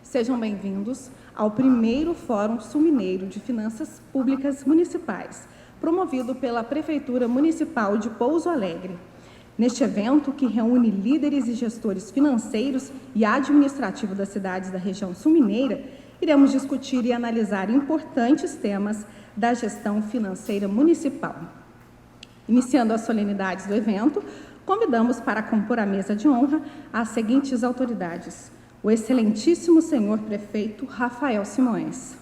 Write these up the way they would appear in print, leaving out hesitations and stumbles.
Sejam bem-vindos ao primeiro Fórum Sul-Mineiro de Finanças Públicas Municipais, promovido pela Prefeitura Municipal de Pouso Alegre. Neste evento, que reúne líderes e gestores financeiros e administrativos das cidades da região sul-mineira, iremos discutir e analisar importantes temas da gestão financeira municipal. Iniciando as solenidades do evento, convidamos para compor a mesa de honra as seguintes autoridades: o excelentíssimo senhor prefeito Rafael Simões,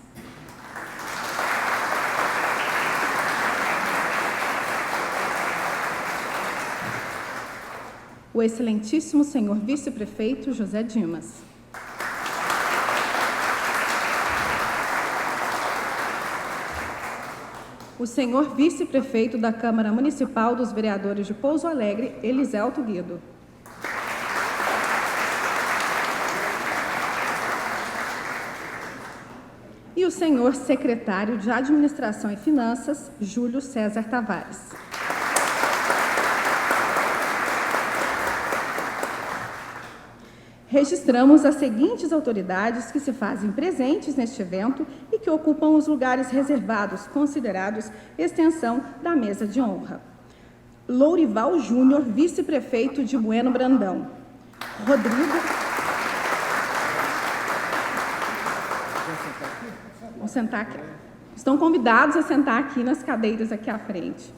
o excelentíssimo senhor vice-prefeito José Dimas, o senhor vice-prefeito da Câmara Municipal dos Vereadores de Pouso Alegre, Eliselto Guido, e o senhor secretário de Administração e Finanças, Júlio César Tavares. Registramos as seguintes autoridades que se fazem presentes neste evento e que ocupam os lugares reservados, considerados extensão da mesa de honra: Lourival Júnior, vice-prefeito de Bueno Brandão. Vão sentar aqui. Estão convidados a sentar aqui nas cadeiras aqui à frente.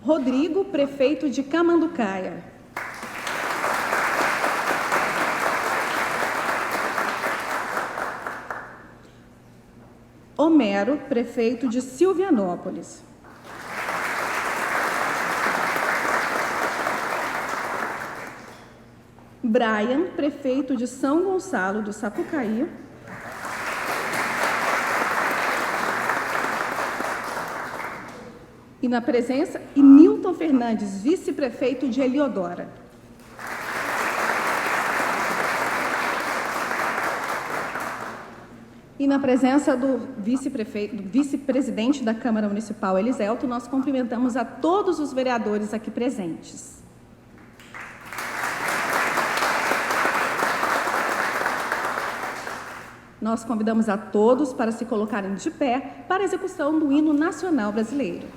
Rodrigo, prefeito de Camanducaia. Homero, prefeito de Silvianópolis. Brian, prefeito de São Gonçalo do Sapucaí. E na presença, Nilton Fernandes, vice-prefeito de Heliodora. E na presença do vice-presidente da Câmara Municipal, Eliselto, nós cumprimentamos a todos os vereadores aqui presentes. Nós convidamos a todos para se colocarem de pé para a execução do hino nacional brasileiro.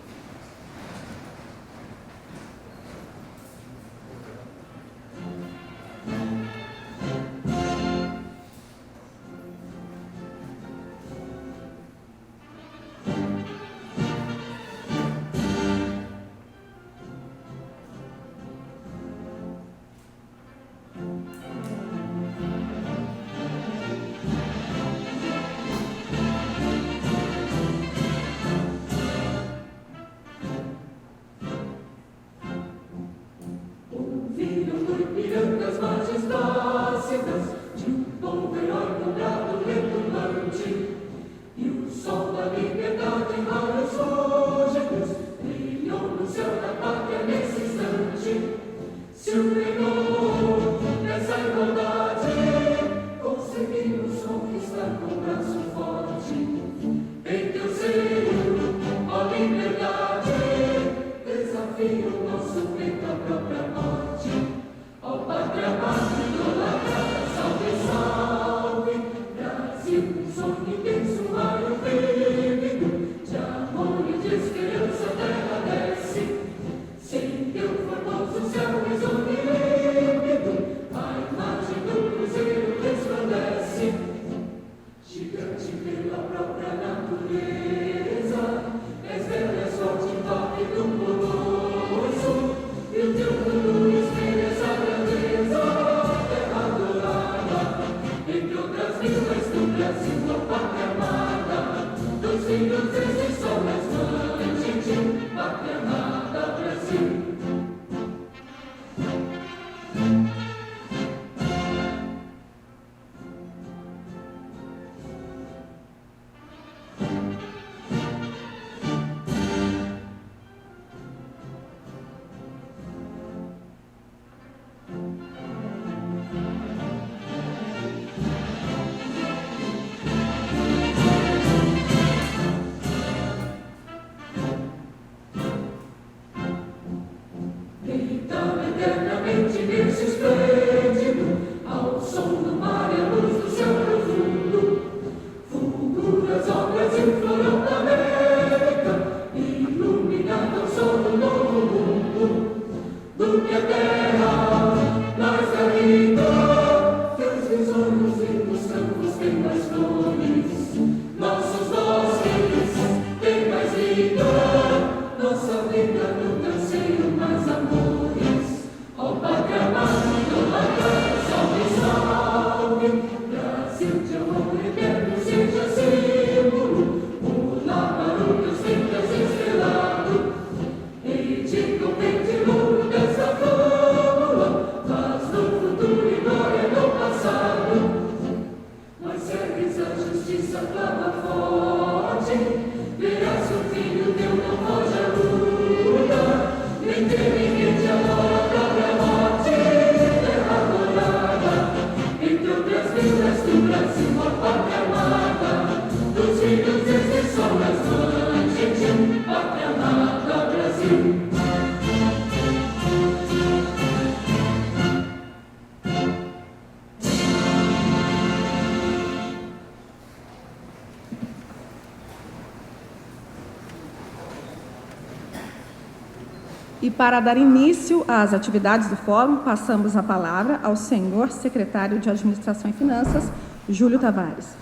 E para dar início às atividades do fórum, passamos a palavra ao senhor secretário de Administração e Finanças, Júlio Tavares.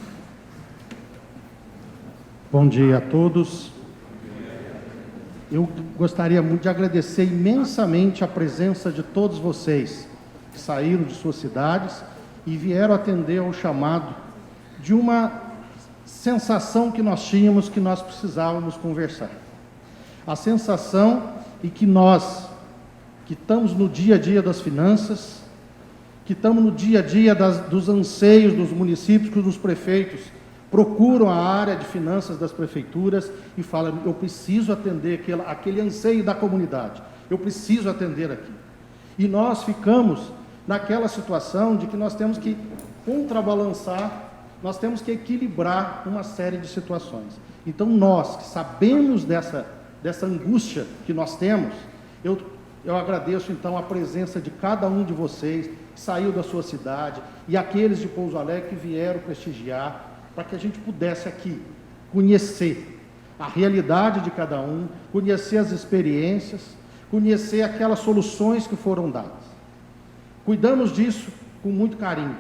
Bom dia a todos. Eu gostaria muito de agradecer imensamente a presença de todos vocês que saíram de suas cidades e vieram atender ao chamado de uma sensação que nós tínhamos, que nós precisávamos conversar. A sensação e que nós, que estamos no dia a dia das finanças, que estamos no dia a dia dos anseios dos municípios, que os prefeitos procuram a área de finanças das prefeituras e falam, eu preciso atender aquele anseio da comunidade, eu preciso atender aqui. E nós ficamos naquela situação de que nós temos que contrabalançar, nós temos que equilibrar uma série de situações. Então nós, que sabemos dessa angústia que nós temos, eu agradeço então a presença de cada um de vocês que saiu da sua cidade e aqueles de Pouso Alegre que vieram prestigiar, para que a gente pudesse aqui conhecer a realidade de cada um, conhecer as experiências, conhecer aquelas soluções que foram dadas. Cuidamos disso com muito carinho.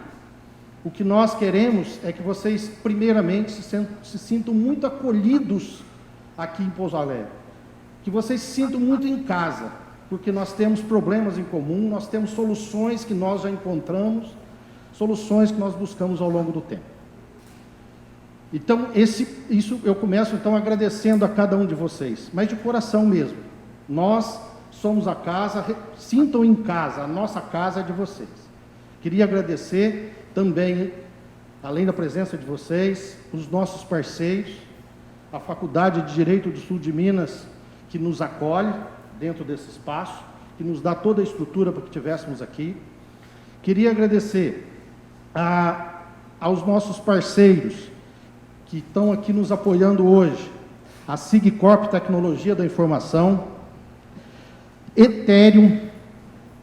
O que nós queremos é que vocês, primeiramente, se sintam muito acolhidos aqui em Pouso Alegre, que vocês se sintam muito em casa, porque nós temos problemas em comum, nós temos soluções que nós já encontramos, soluções que nós buscamos ao longo do tempo. Então, isso eu começo então agradecendo a cada um de vocês, mas de coração mesmo. Nós somos a casa, sintam em casa, a nossa casa é de vocês. Queria agradecer também, além da presença de vocês, os nossos parceiros, a Faculdade de Direito do Sul de Minas, que nos acolhe dentro desse espaço, que nos dá toda a estrutura para que estivéssemos aqui. Queria agradecer aos nossos parceiros que estão aqui nos apoiando hoje, a SigCorp Tecnologia da Informação, Ethereum,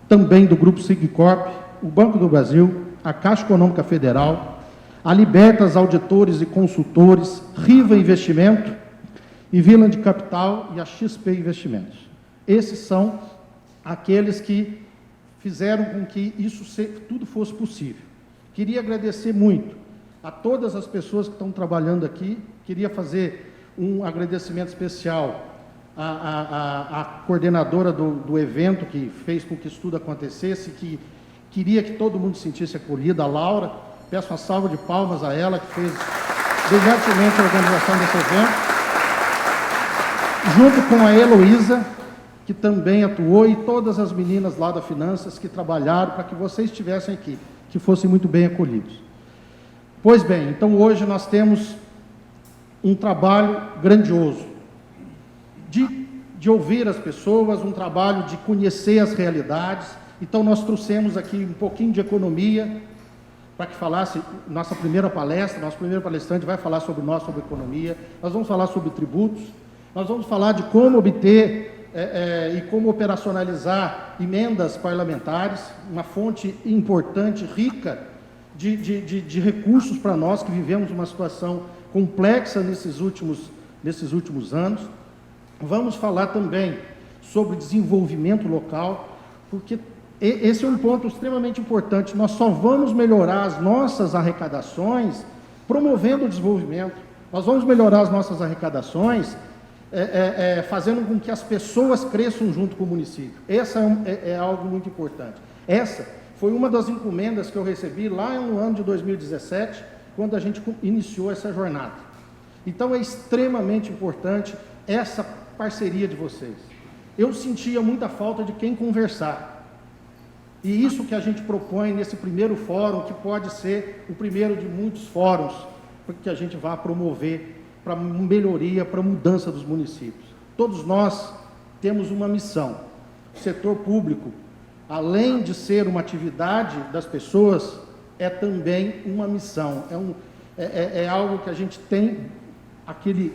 também do Grupo SigCorp, o Banco do Brasil, a Caixa Econômica Federal, a Libertas Auditores e Consultores, Riva Investimento, e Vila de Capital e a XP Investimentos. Esses são aqueles que fizeram com que isso tudo fosse possível. Queria agradecer muito a todas as pessoas que estão trabalhando aqui, queria fazer um agradecimento especial à coordenadora do evento, que fez com que isso tudo acontecesse, que queria que todo mundo se sentisse acolhido, a Laura. Peço uma salva de palmas a ela, que fez brilhantemente a organização desse evento, junto com a Heloísa, que também atuou, e todas as meninas lá da Finanças que trabalharam para que vocês estivessem aqui, que fossem muito bem acolhidos. Pois bem, então hoje nós temos um trabalho grandioso de ouvir as pessoas, um trabalho de conhecer as realidades. Então nós trouxemos aqui um pouquinho de economia, para que falasse nossa primeira palestra. Nosso primeiro palestrante vai falar sobre economia, nós vamos falar sobre tributos, nós vamos falar de como obter e como operacionalizar emendas parlamentares, uma fonte importante, rica de recursos para nós que vivemos uma situação complexa nesses últimos anos. Vamos falar também sobre desenvolvimento local, porque esse é um ponto extremamente importante. Nós só vamos melhorar as nossas arrecadações promovendo o desenvolvimento. Nós vamos melhorar as nossas arrecadações fazendo com que as pessoas cresçam junto com o município. Essa é algo muito importante. Essa foi uma das encomendas que eu recebi lá no ano de 2017, quando a gente iniciou essa jornada. Então é extremamente importante essa parceria de vocês. Eu sentia muita falta de quem conversar. E isso que a gente propõe nesse primeiro fórum, que pode ser o primeiro de muitos fóruns, que a gente vai promover para melhoria, para mudança dos municípios. Todos nós temos uma missão. O setor público, além de ser uma atividade das pessoas, é também uma missão. É algo que a gente tem aquele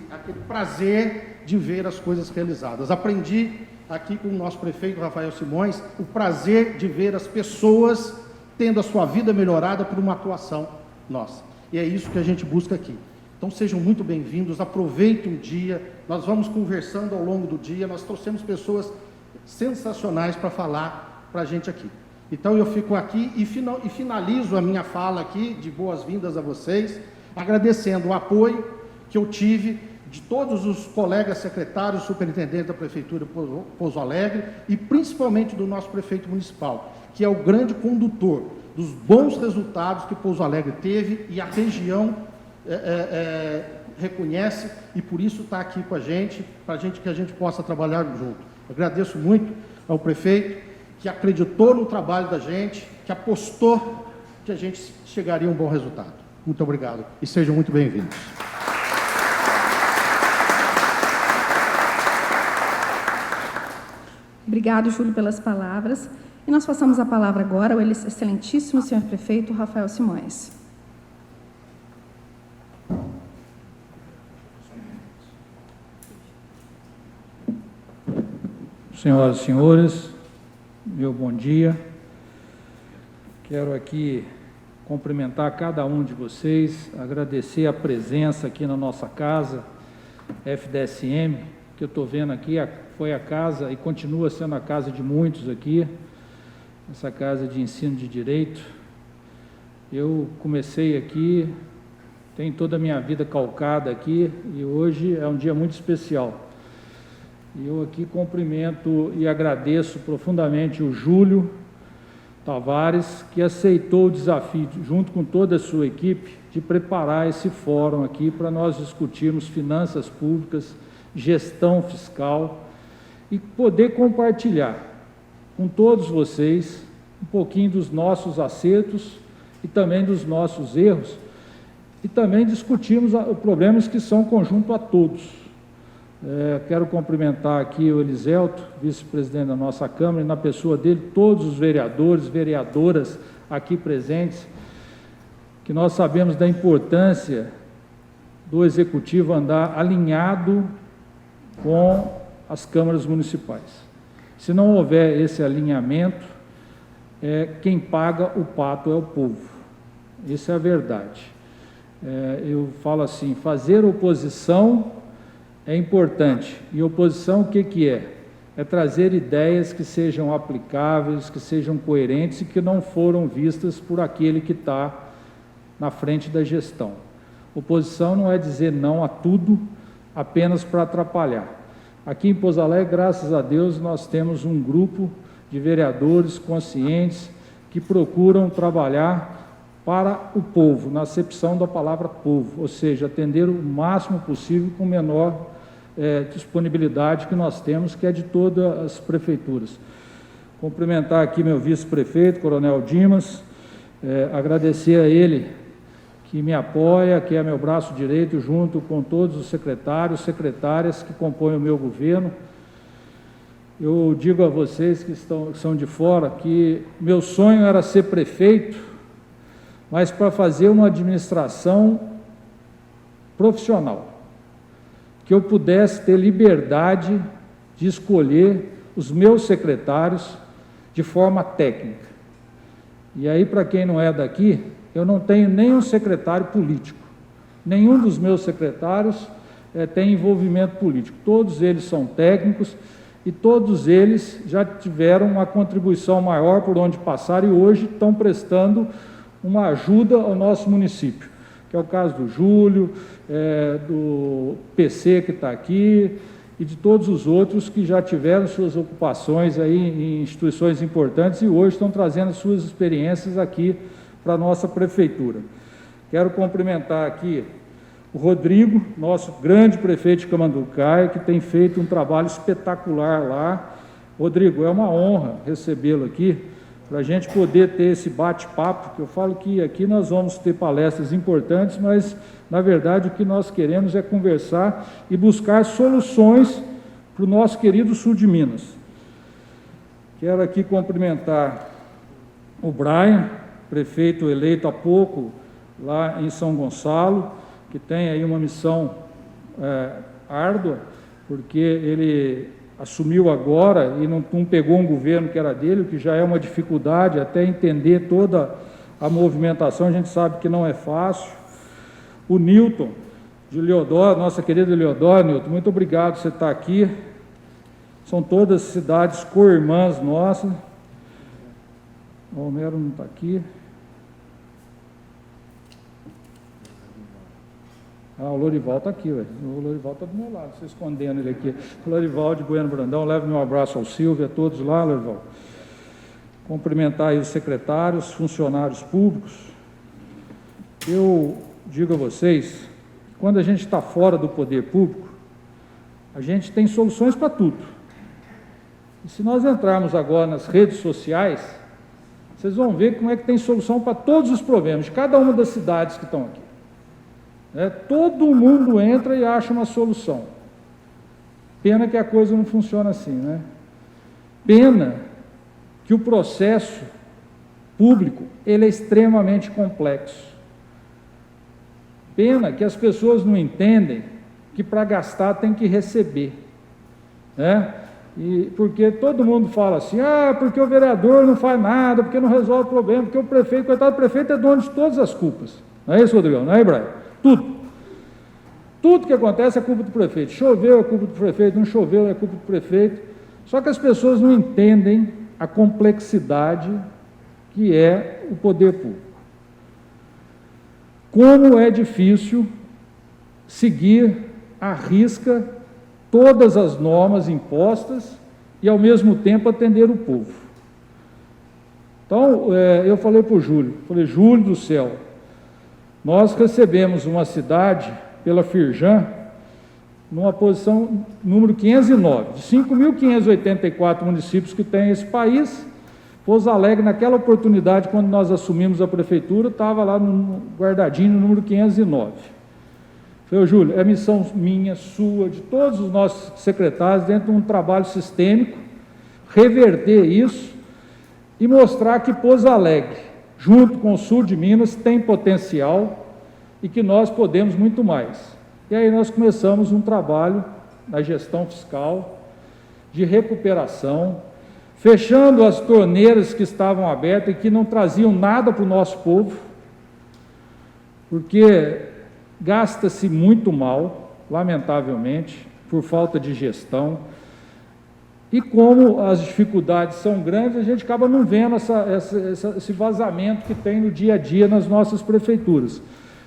prazer de ver as coisas realizadas. Aprendi aqui com o nosso prefeito Rafael Simões o prazer de ver as pessoas tendo a sua vida melhorada por uma atuação nossa. E é isso que a gente busca aqui. Então sejam muito bem-vindos, aproveitem o dia, nós vamos conversando ao longo do dia. Nós trouxemos pessoas sensacionais para falar para a gente aqui. Então eu fico aqui e finalizo a minha fala aqui de boas-vindas a vocês, agradecendo o apoio que eu tive de todos os colegas secretários, superintendentes da Prefeitura de Pouso Alegre e principalmente do nosso prefeito municipal, que é o grande condutor dos bons resultados que Pouso Alegre teve e a região reconhece e por isso está aqui com a gente, para que a gente possa trabalhar junto. Eu agradeço muito ao prefeito que acreditou no trabalho da gente, que apostou que a gente chegaria a um bom resultado. Muito obrigado e sejam muito bem-vindos. Obrigado, Júlio, pelas palavras. E nós passamos a palavra agora ao excelentíssimo senhor prefeito Rafael Simões. Senhoras e senhores, meu bom dia. Quero aqui cumprimentar cada um de vocês, agradecer a presença aqui na nossa casa, FDSM, que eu estou vendo aqui, foi a casa e continua sendo a casa de muitos aqui, essa casa de ensino de direito. Eu comecei aqui, tenho toda a minha vida calcada aqui e hoje é um dia muito especial. E eu aqui cumprimento e agradeço profundamente o Júlio Tavares, que aceitou o desafio, junto com toda a sua equipe, de preparar esse fórum aqui para nós discutirmos finanças públicas, gestão fiscal e poder compartilhar com todos vocês um pouquinho dos nossos acertos e também dos nossos erros e também discutirmos problemas que são conjunto a todos. Quero cumprimentar aqui o Eliselto, vice-presidente da nossa Câmara, e na pessoa dele, todos os vereadores, vereadoras aqui presentes, que nós sabemos da importância do Executivo andar alinhado com as câmaras municipais. Se não houver esse alinhamento, quem paga o pato é o povo. Essa é a verdade. Eu falo assim, fazer oposição é importante. E oposição o que é? É trazer ideias que sejam aplicáveis, que sejam coerentes e que não foram vistas por aquele que está na frente da gestão. Oposição não é dizer não a tudo apenas para atrapalhar. Aqui em Pouso Alegre, graças a Deus, nós temos um grupo de vereadores conscientes que procuram trabalhar para o povo, na acepção da palavra povo, ou seja, atender o máximo possível com menor disponibilidade que nós temos, que é de todas as prefeituras. Cumprimentar aqui meu vice-prefeito, Coronel Dimas, agradecer a ele que me apoia, que é meu braço direito, junto com todos os secretários, secretárias que compõem o meu governo. Eu digo a vocês que são de fora que meu sonho era ser prefeito, mas para fazer uma administração profissional, que eu pudesse ter liberdade de escolher os meus secretários de forma técnica. E aí, para quem não é daqui, eu não tenho nenhum secretário político. Nenhum dos meus secretários tem envolvimento político. Todos eles são técnicos e todos eles já tiveram uma contribuição maior por onde passaram e hoje estão prestando uma ajuda ao nosso município, que é o caso do Júlio, do PC que está aqui e de todos os outros que já tiveram suas ocupações aí em instituições importantes e hoje estão trazendo suas experiências aqui para a nossa prefeitura. Quero cumprimentar aqui o Rodrigo, nosso grande prefeito de Camanducaia, que tem feito um trabalho espetacular lá. Rodrigo, é uma honra recebê-lo aqui, para a gente poder ter esse bate-papo, que eu falo que aqui nós vamos ter palestras importantes, mas, na verdade, o que nós queremos é conversar e buscar soluções para o nosso querido sul de Minas. Quero aqui cumprimentar o Brian, prefeito eleito há pouco, lá em São Gonçalo, que tem aí uma missão árdua, porque ele assumiu agora e não pegou um governo que era dele, o que já é uma dificuldade, até entender toda a movimentação, a gente sabe que não é fácil. O Newton, de Leodoro, nossa querida Leodoro, Newton, muito obrigado por você estar aqui. são todas cidades co-irmãs nossas. O Romero não está aqui. O Lorival está aqui, velho. O Lorival está do meu lado, você escondendo ele aqui. O Lorival de Bueno Brandão, leve meu abraço ao Silvio, a todos lá, Lorival. Cumprimentar aí os secretários, funcionários públicos. Eu digo a vocês, quando a gente está fora do poder público, a gente tem soluções para tudo. E se nós entrarmos agora nas redes sociais, vocês vão ver como é que tem solução para todos os problemas, de cada uma das cidades que estão aqui. Todo mundo entra e acha uma solução. Pena que a coisa não funciona assim, né? Pena que o processo público, ele é extremamente complexo. Pena que as pessoas não entendem que para gastar tem que receber, né? E porque todo mundo fala assim, porque o vereador não faz nada, porque não resolve o problema, porque o prefeito, coitado do prefeito, é dono de todas as culpas. Não é isso, Rodrigão? Não é, Brian? Tudo que acontece é culpa do prefeito. Choveu é culpa do prefeito, não choveu é culpa do prefeito. Só que as pessoas não entendem a complexidade que é o poder público. Como é difícil seguir à risca todas as normas impostas e, ao mesmo tempo, atender o povo. Então, eu falei para o Júlio, Júlio do céu, nós recebemos uma cidade pela Firjan, numa posição número 509, de 5.584 municípios que tem esse país. Pouso Alegre, naquela oportunidade, quando nós assumimos a prefeitura, estava lá guardadinho no número 509. Falei, Júlio, é missão minha, sua, de todos os nossos secretários, dentro de um trabalho sistêmico, reverter isso e mostrar que Pouso Alegre, junto com o sul de Minas, tem potencial e que nós podemos muito mais. E aí nós começamos um trabalho na gestão fiscal, de recuperação, fechando as torneiras que estavam abertas e que não traziam nada para o nosso povo, porque gasta-se muito mal, lamentavelmente, por falta de gestão, e como as dificuldades são grandes, a gente acaba não vendo esse vazamento que tem no dia a dia nas nossas prefeituras.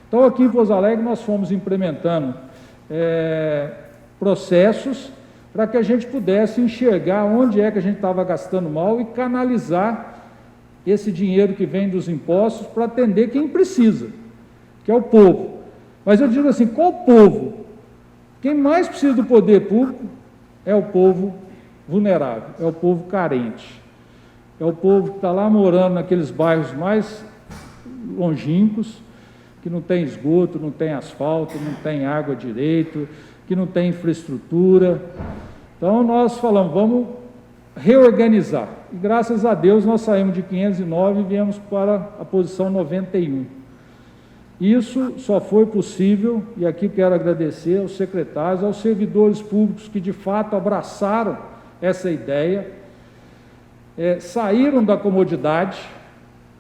Então, aqui em Pouso Alegre, nós fomos implementando processos para que a gente pudesse enxergar onde é que a gente estava gastando mal e canalizar esse dinheiro que vem dos impostos para atender quem precisa, que é o povo. Mas eu digo assim, qual povo? Quem mais precisa do poder público é o povo vulnerável, é o povo carente, é o povo que está lá morando naqueles bairros mais longínquos, que não tem esgoto, não tem asfalto, não tem água direito, que não tem infraestrutura. Então nós falamos, vamos reorganizar. E graças a Deus nós saímos de 509 e viemos para a posição 91. Isso só foi possível, e aqui quero agradecer aos secretários, aos servidores públicos que de fato abraçaram essa ideia, saíram da comodidade,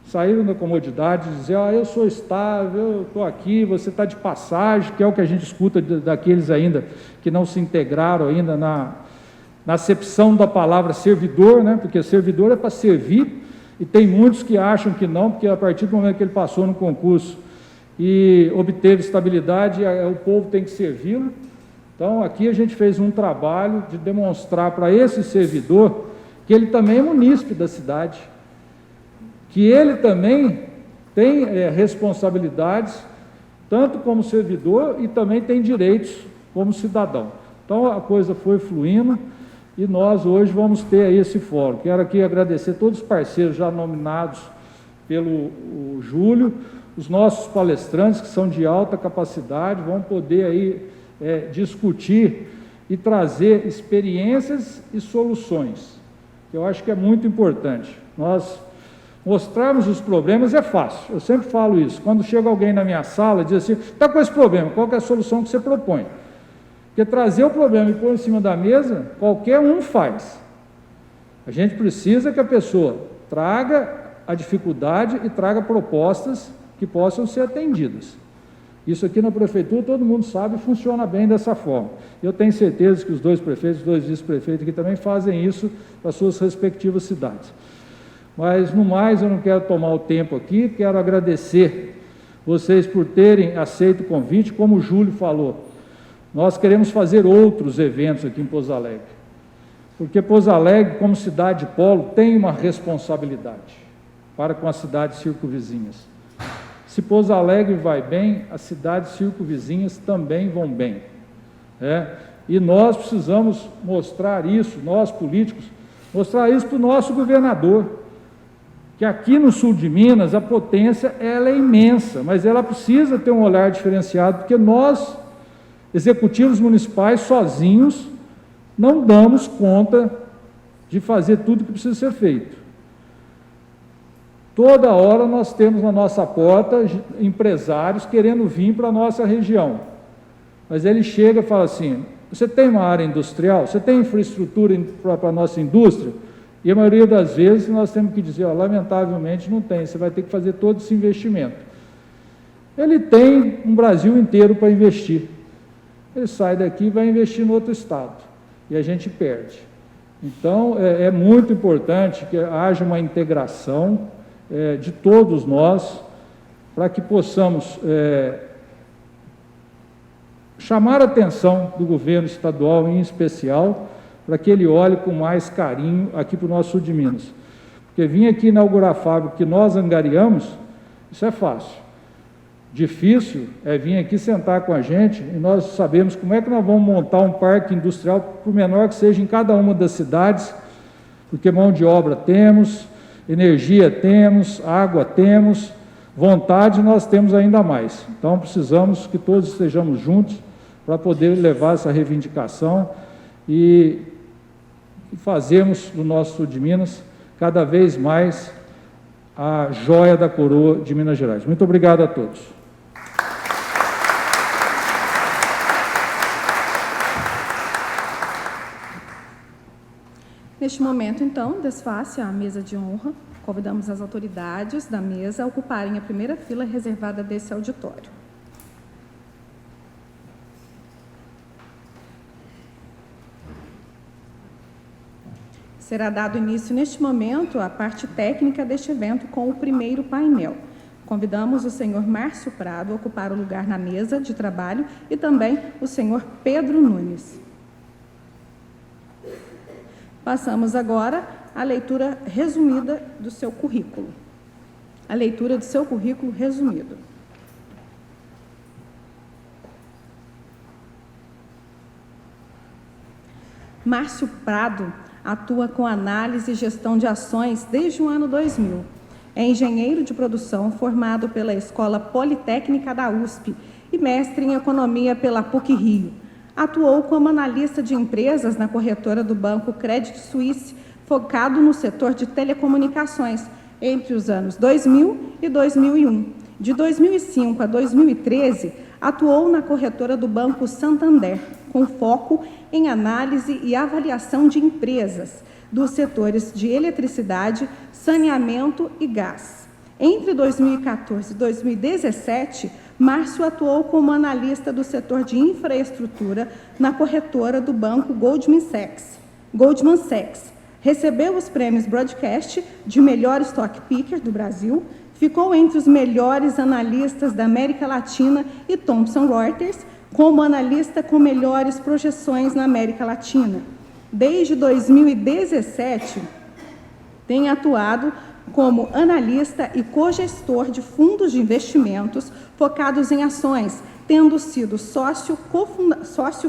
de dizer, eu sou estável, eu estou aqui, você está de passagem, que é o que a gente escuta daqueles ainda que não se integraram ainda na acepção da palavra servidor, né? Porque servidor é para servir, e tem muitos que acham que não, porque a partir do momento que ele passou no concurso e obteve estabilidade, o povo tem que servi-lo. Então, aqui a gente fez um trabalho de demonstrar para esse servidor que ele também é munícipe da cidade, que ele também tem responsabilidades, tanto como servidor, e também tem direitos como cidadão. Então, a coisa foi fluindo, e nós hoje vamos ter aí esse fórum. Quero aqui agradecer todos os parceiros já nominados pelo Júlio, os nossos palestrantes, que são de alta capacidade, vão poder aí discutir e trazer experiências e soluções, que eu acho que é muito importante. Nós mostrarmos os problemas é fácil, eu sempre falo isso. Quando chega alguém na minha sala e diz assim, está com esse problema, qual que é a solução que você propõe? Porque trazer o problema e pôr em cima da mesa, qualquer um faz. A gente precisa que a pessoa traga a dificuldade e traga propostas que possam ser atendidas. Isso aqui na prefeitura, todo mundo sabe, funciona bem dessa forma. Eu tenho certeza que os 2 prefeitos, os 2 vice-prefeitos aqui também fazem isso para suas respectivas cidades. Mas, no mais, eu não quero tomar o tempo aqui, quero agradecer vocês por terem aceito o convite. Como o Júlio falou, nós queremos fazer outros eventos aqui em Pouso Alegre, porque Pouso Alegre, como cidade polo, tem uma responsabilidade para com as cidades circunvizinhas. Se Pouso Alegre vai bem, as cidades circunvizinhas também vão bem. E nós precisamos mostrar isso, nós políticos, mostrar isso para o nosso governador, que aqui no sul de Minas a potência ela é imensa, mas ela precisa ter um olhar diferenciado, porque nós, executivos municipais, sozinhos, não damos conta de fazer tudo que precisa ser feito. Toda hora nós temos na nossa porta empresários querendo vir para a nossa região, mas ele chega e fala assim: você tem uma área industrial? Você tem infraestrutura para a nossa indústria? E a maioria das vezes nós temos que dizer, lamentavelmente não tem, você vai ter que fazer todo esse investimento. Ele tem um Brasil inteiro para investir. Ele sai daqui e vai investir no outro estado, e a gente perde. Então, é muito importante que haja uma integração de todos nós, para que possamos chamar a atenção do governo estadual, em especial, para que ele olhe com mais carinho aqui para o nosso sul de Minas. Porque vir aqui inaugurar a fábrica que nós angariamos, isso é fácil. Difícil é vir aqui sentar com a gente e nós sabemos como é que nós vamos montar um parque industrial, por menor que seja, em cada uma das cidades, porque mão de obra temos, energia temos, água temos, vontade nós temos ainda mais. Então precisamos que todos estejamos juntos para poder levar essa reivindicação e fazermos do nosso sul de Minas cada vez mais a joia da coroa de Minas Gerais. Muito obrigado a todos. Neste momento, então, desface a mesa de honra. Convidamos as autoridades da mesa a ocuparem a primeira fila reservada desse auditório. Será dado início, neste momento, à parte técnica deste evento com o primeiro painel. Convidamos o senhor Márcio Prado a ocupar o lugar na mesa de trabalho e também o senhor Pedro Nunes. Passamos agora à leitura resumida do seu currículo. A leitura do seu currículo resumido. Márcio Prado atua com análise e gestão de ações desde o ano 2000. É engenheiro de produção formado pela Escola Politécnica da USP e mestre em economia pela PUC-Rio. Atuou como analista de empresas na corretora do Banco Credit Suisse, focado no setor de telecomunicações, entre os anos 2000 e 2001. De 2005 a 2013, atuou na corretora do Banco Santander, com foco em análise e avaliação de empresas dos setores de eletricidade, saneamento e gás. Entre 2014 e 2017, Márcio atuou como analista do setor de infraestrutura na corretora do banco Goldman Sachs. Recebeu os prêmios Broadcast de melhor stock picker do Brasil, ficou entre os melhores analistas da América Latina e Thomson Reuters, como analista com melhores projeções na América Latina. Desde 2017, tem atuado como analista e cogestor de fundos de investimentos focados em ações, tendo sido sócio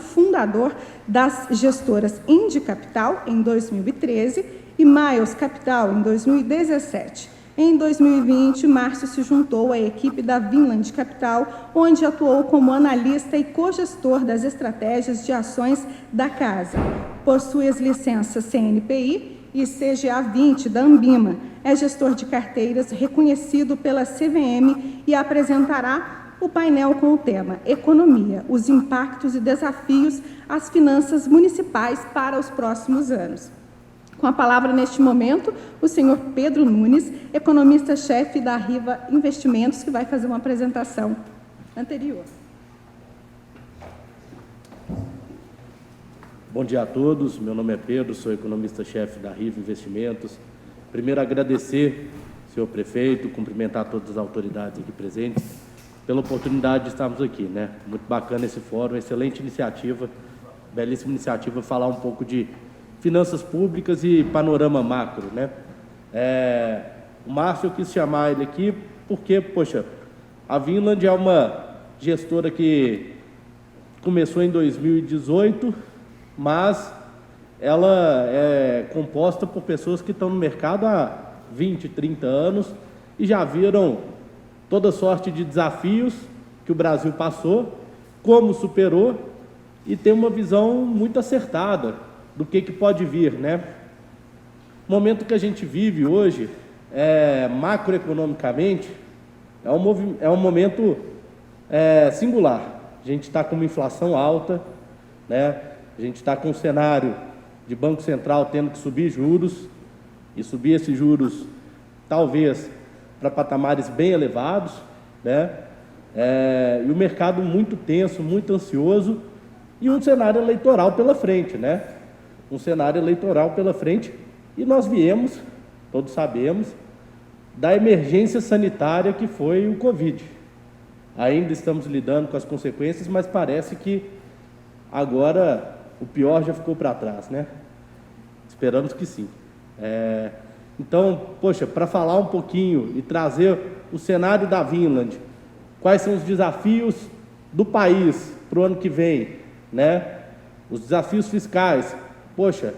fundador das gestoras Indi Capital, em 2013, e Miles Capital, em 2017. Em 2020, Márcio se juntou à equipe da Vinland Capital, onde atuou como analista e cogestor das estratégias de ações da casa. Possui as licenças CNPI e CGA 20 da Ambima. É gestor de carteiras reconhecido pela CVM e apresentará o painel com o tema Economia, os impactos e desafios às finanças municipais para os próximos anos. Com a palavra, neste momento, o senhor Pedro Nunes, economista-chefe da Riva Investimentos, que vai fazer uma apresentação anterior. Bom dia a todos, meu nome é Pedro, sou economista-chefe da RIV Investimentos. Primeiro, agradecer, senhor prefeito, cumprimentar todas as autoridades aqui presentes pela oportunidade de estarmos aqui, né? Muito bacana esse fórum, excelente iniciativa, belíssima iniciativa, falar um pouco de finanças públicas e panorama macro, né? O Márcio, eu quis chamar ele aqui porque, poxa, a Vinland é uma gestora que começou em 2018, mas ela é composta por pessoas que estão no mercado há 20, 30 anos e já viram toda sorte de desafios que o Brasil passou, como superou, e tem uma visão muito acertada do que pode vir, né? O momento que a gente vive hoje, macroeconomicamente, é um momento singular. A gente está com uma inflação alta, né? A gente está com um cenário de Banco Central tendo que subir juros, e subir esses juros, talvez, para patamares bem elevados, né? E o mercado muito tenso, muito ansioso, e um cenário eleitoral pela frente, né? Um cenário eleitoral pela frente, e nós viemos, todos sabemos, da emergência sanitária que foi o Covid. Ainda estamos lidando com as consequências, mas parece que agora o pior já ficou para trás, né? Esperamos que sim. Então, poxa, para falar um pouquinho e trazer o cenário da Vinland, quais são os desafios do país para o ano que vem, né? Os desafios fiscais, poxa,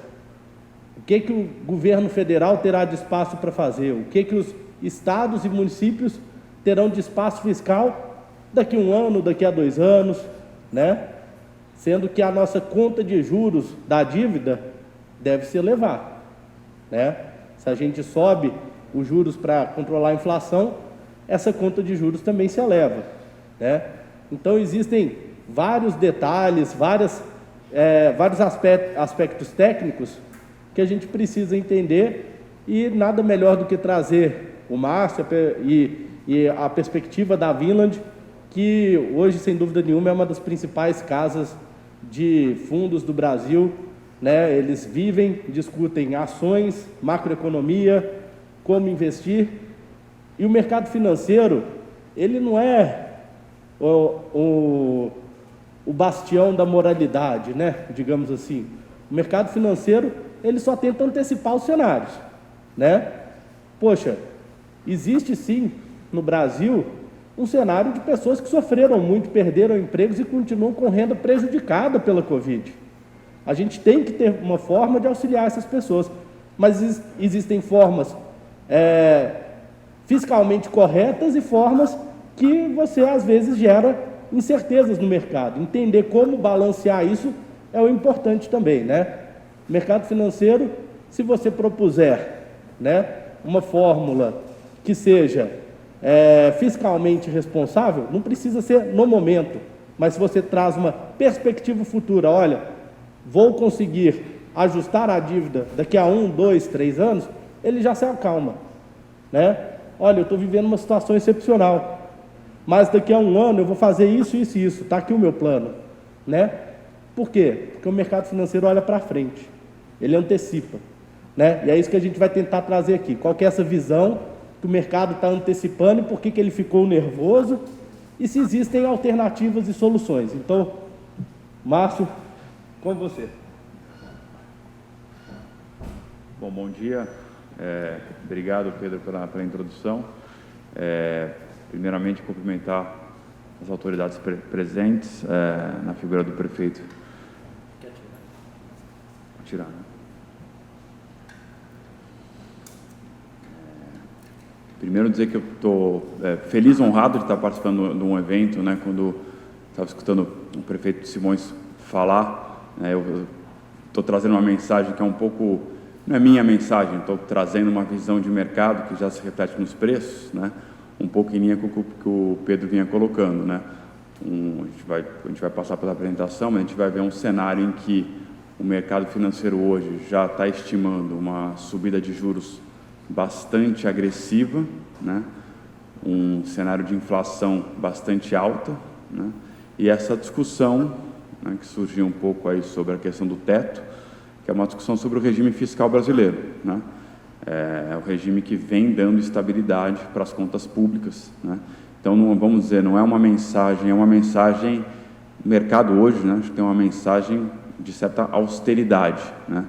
o que o governo federal terá de espaço para fazer? O que os estados e municípios terão de espaço fiscal daqui a 1 ano, daqui a 2 anos, né? Sendo que a nossa conta de juros da dívida deve se elevar, né? Se a gente sobe os juros para controlar a inflação, essa conta de juros também se eleva, né? Então, existem vários detalhes, vários aspectos técnicos que a gente precisa entender, e nada melhor do que trazer o Márcio e a perspectiva da Vinland, que hoje, sem dúvida nenhuma, é uma das principais casas de fundos do Brasil, né? Eles vivem, discutem ações, macroeconomia, como investir, e o mercado financeiro, ele não é o bastião da moralidade, né? Digamos assim. O mercado financeiro, ele só tenta antecipar os cenários, né? Poxa, existe sim no Brasil um cenário de pessoas que sofreram muito, perderam empregos e continuam com renda prejudicada pela Covid. A gente tem que ter uma forma de auxiliar essas pessoas, mas existem formas fiscalmente corretas e formas que você, às vezes, gera incertezas no mercado. Entender como balancear isso é o importante também, né? O mercado financeiro, se você propuser, né, uma fórmula que seja fiscalmente responsável, não precisa ser no momento, mas se você traz uma perspectiva futura, olha, vou conseguir ajustar a dívida daqui a 1, 2, 3 anos, ele já se acalma, né? Olha, eu estou vivendo uma situação excepcional, mas daqui a 1 ano eu vou fazer isso, isso e isso, está aqui o meu plano, né? Por quê? Porque o mercado financeiro olha para frente, ele antecipa, né? E é isso que a gente vai tentar trazer aqui. Qual que é essa visão que o mercado está antecipando e por que ele ficou nervoso, e se existem alternativas e soluções. Então, Márcio, com você. Bom dia. Obrigado, Pedro, pela introdução. Primeiramente, cumprimentar as autoridades presentes, na figura do prefeito. Quer tirar, né? Primeiro dizer que eu estou feliz e honrado de estar participando de um evento, né? Quando estava escutando o prefeito Simões falar, eu estou trazendo uma mensagem que é um pouco, não é minha mensagem, estou trazendo uma visão de mercado que já se repete nos preços, né? Um pouco em linha com o que o Pedro vinha colocando, né? A gente vai passar pela apresentação, mas a gente vai ver um cenário em que o mercado financeiro hoje já está estimando uma subida de juros bastante agressiva, né? Um cenário de inflação bastante alta, né? E essa discussão, né, que surgiu um pouco aí sobre a questão do teto, que é uma discussão sobre o regime fiscal brasileiro, né? É o regime que vem dando estabilidade para as contas públicas, né? Então, não, vamos dizer, não é uma mensagem, é uma mensagem, o mercado hoje, né, acho que tem uma mensagem de certa austeridade, né,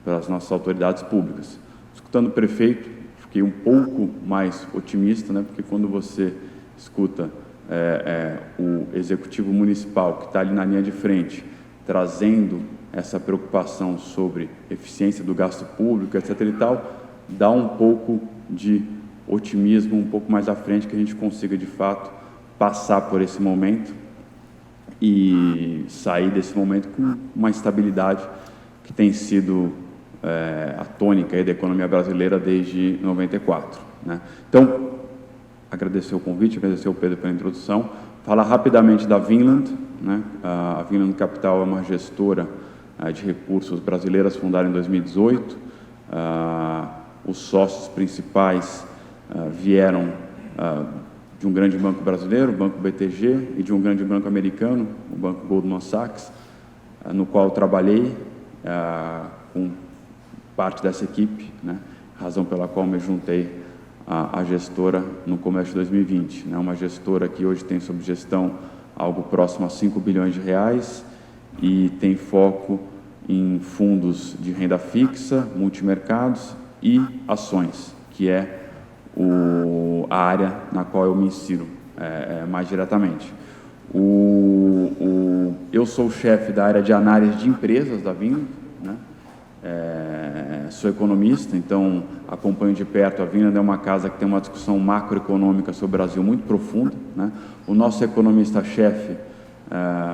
para as nossas autoridades públicas. Escutando o prefeito, fiquei um pouco mais otimista, né, porque quando você escuta o executivo municipal, que está ali na linha de frente, trazendo essa preocupação sobre eficiência do gasto público, etc. e tal, dá um pouco de otimismo, um pouco mais à frente, que a gente consiga, de fato, passar por esse momento e sair desse momento com uma estabilidade que tem sido a tônica aí da economia brasileira desde 94, né? Então, agradecer o convite, agradecer ao Pedro pela introdução, falar rapidamente da Vinland, né? A Vinland Capital é uma gestora de recursos brasileiras, fundada em 2018. Os sócios principais vieram de um grande banco brasileiro, o Banco BTG, e de um grande banco americano, o Banco Goldman Sachs, no qual eu trabalhei com parte dessa equipe, né? Razão pela qual me juntei à gestora no começo de 2020, né? Uma gestora que hoje tem sob gestão algo próximo a 5 bilhões de reais e tem foco em fundos de renda fixa, multimercados e ações, que é a área na qual eu me insiro mais diretamente. Eu sou o chefe da área de análise de empresas da Vinland, né? Sou economista, então acompanho de perto. A Vinland é uma casa que tem uma discussão macroeconômica sobre o Brasil muito profunda, né? O nosso economista-chefe,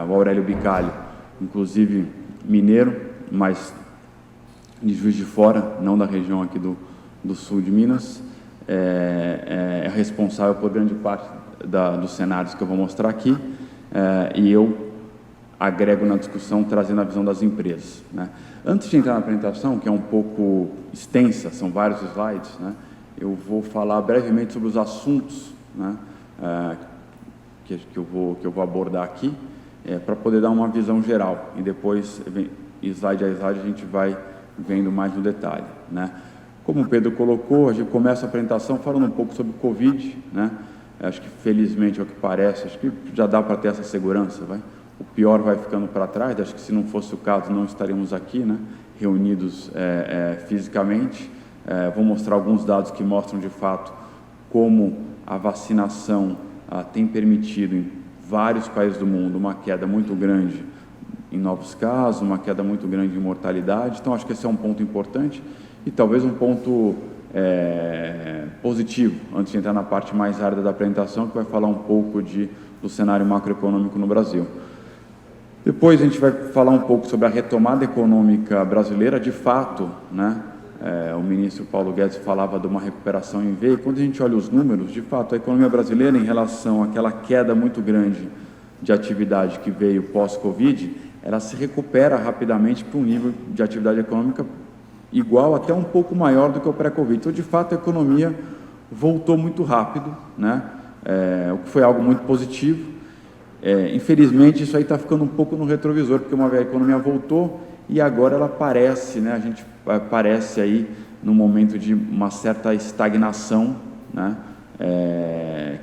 o Aurélio Bicalho, inclusive mineiro, mas de Juiz de Fora, não da região aqui do sul de Minas, é responsável por grande parte dos cenários que eu vou mostrar aqui, e eu agrego na discussão trazendo a visão das empresas, né? Antes de entrar na apresentação, que é um pouco extensa, são vários slides, né, eu vou falar brevemente sobre os assuntos, né, que eu vou abordar aqui, para poder dar uma visão geral, e depois, slide a slide, a gente vai vendo mais no detalhe, né. Como o Pedro colocou, a gente começa a apresentação falando um pouco sobre o Covid, né. Acho que, felizmente, é o que parece, acho que já dá para ter essa segurança, o pior vai ficando para trás. Acho que, se não fosse o caso, não estaríamos aqui, né, reunidos fisicamente. Vou mostrar alguns dados que mostram, de fato, como a vacinação tem permitido, em vários países do mundo, uma queda muito grande em novos casos, uma queda muito grande em mortalidade. Então, acho que esse é um ponto importante e talvez um ponto positivo, antes de entrar na parte mais árida da apresentação, que vai falar um pouco do cenário macroeconômico no Brasil. Depois a gente vai falar um pouco sobre a retomada econômica brasileira. De fato, né, o ministro Paulo Guedes falava de uma recuperação em V, e quando a gente olha os números, de fato, a economia brasileira, em relação àquela queda muito grande de atividade que veio pós-Covid, ela se recupera rapidamente para um nível de atividade econômica igual, até um pouco maior do que o pré-Covid. Então, de fato, a economia voltou muito rápido, né, o que foi algo muito positivo. Infelizmente, isso aí está ficando um pouco no retrovisor, porque a economia voltou e agora ela parece, né, a gente parece aí num momento de uma certa estagnação, né,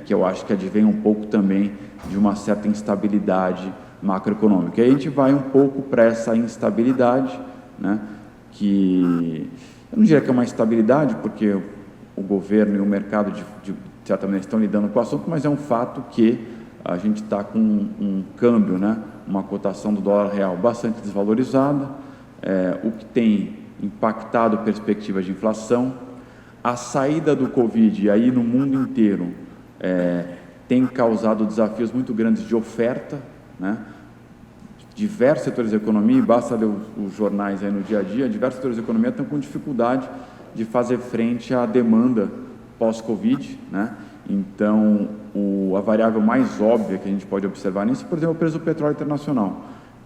que eu acho que advém um pouco também de uma certa instabilidade macroeconômica. E aí a gente vai um pouco para essa instabilidade, né, que eu não diria que é uma instabilidade, porque o governo e o mercado, de certa maneira, estão lidando com o assunto, mas é um fato que a gente está com um câmbio, né, uma cotação do dólar real bastante desvalorizada, o que tem impactado perspectivas de inflação. A saída do Covid, aí no mundo inteiro, tem causado desafios muito grandes de oferta, né? Diversos setores da economia, e basta ler os jornais aí no dia a dia, diversos setores da economia estão com dificuldade de fazer frente à demanda pós-Covid, né? Então, a variável mais óbvia que a gente pode observar nisso, por exemplo, o preço do petróleo internacional,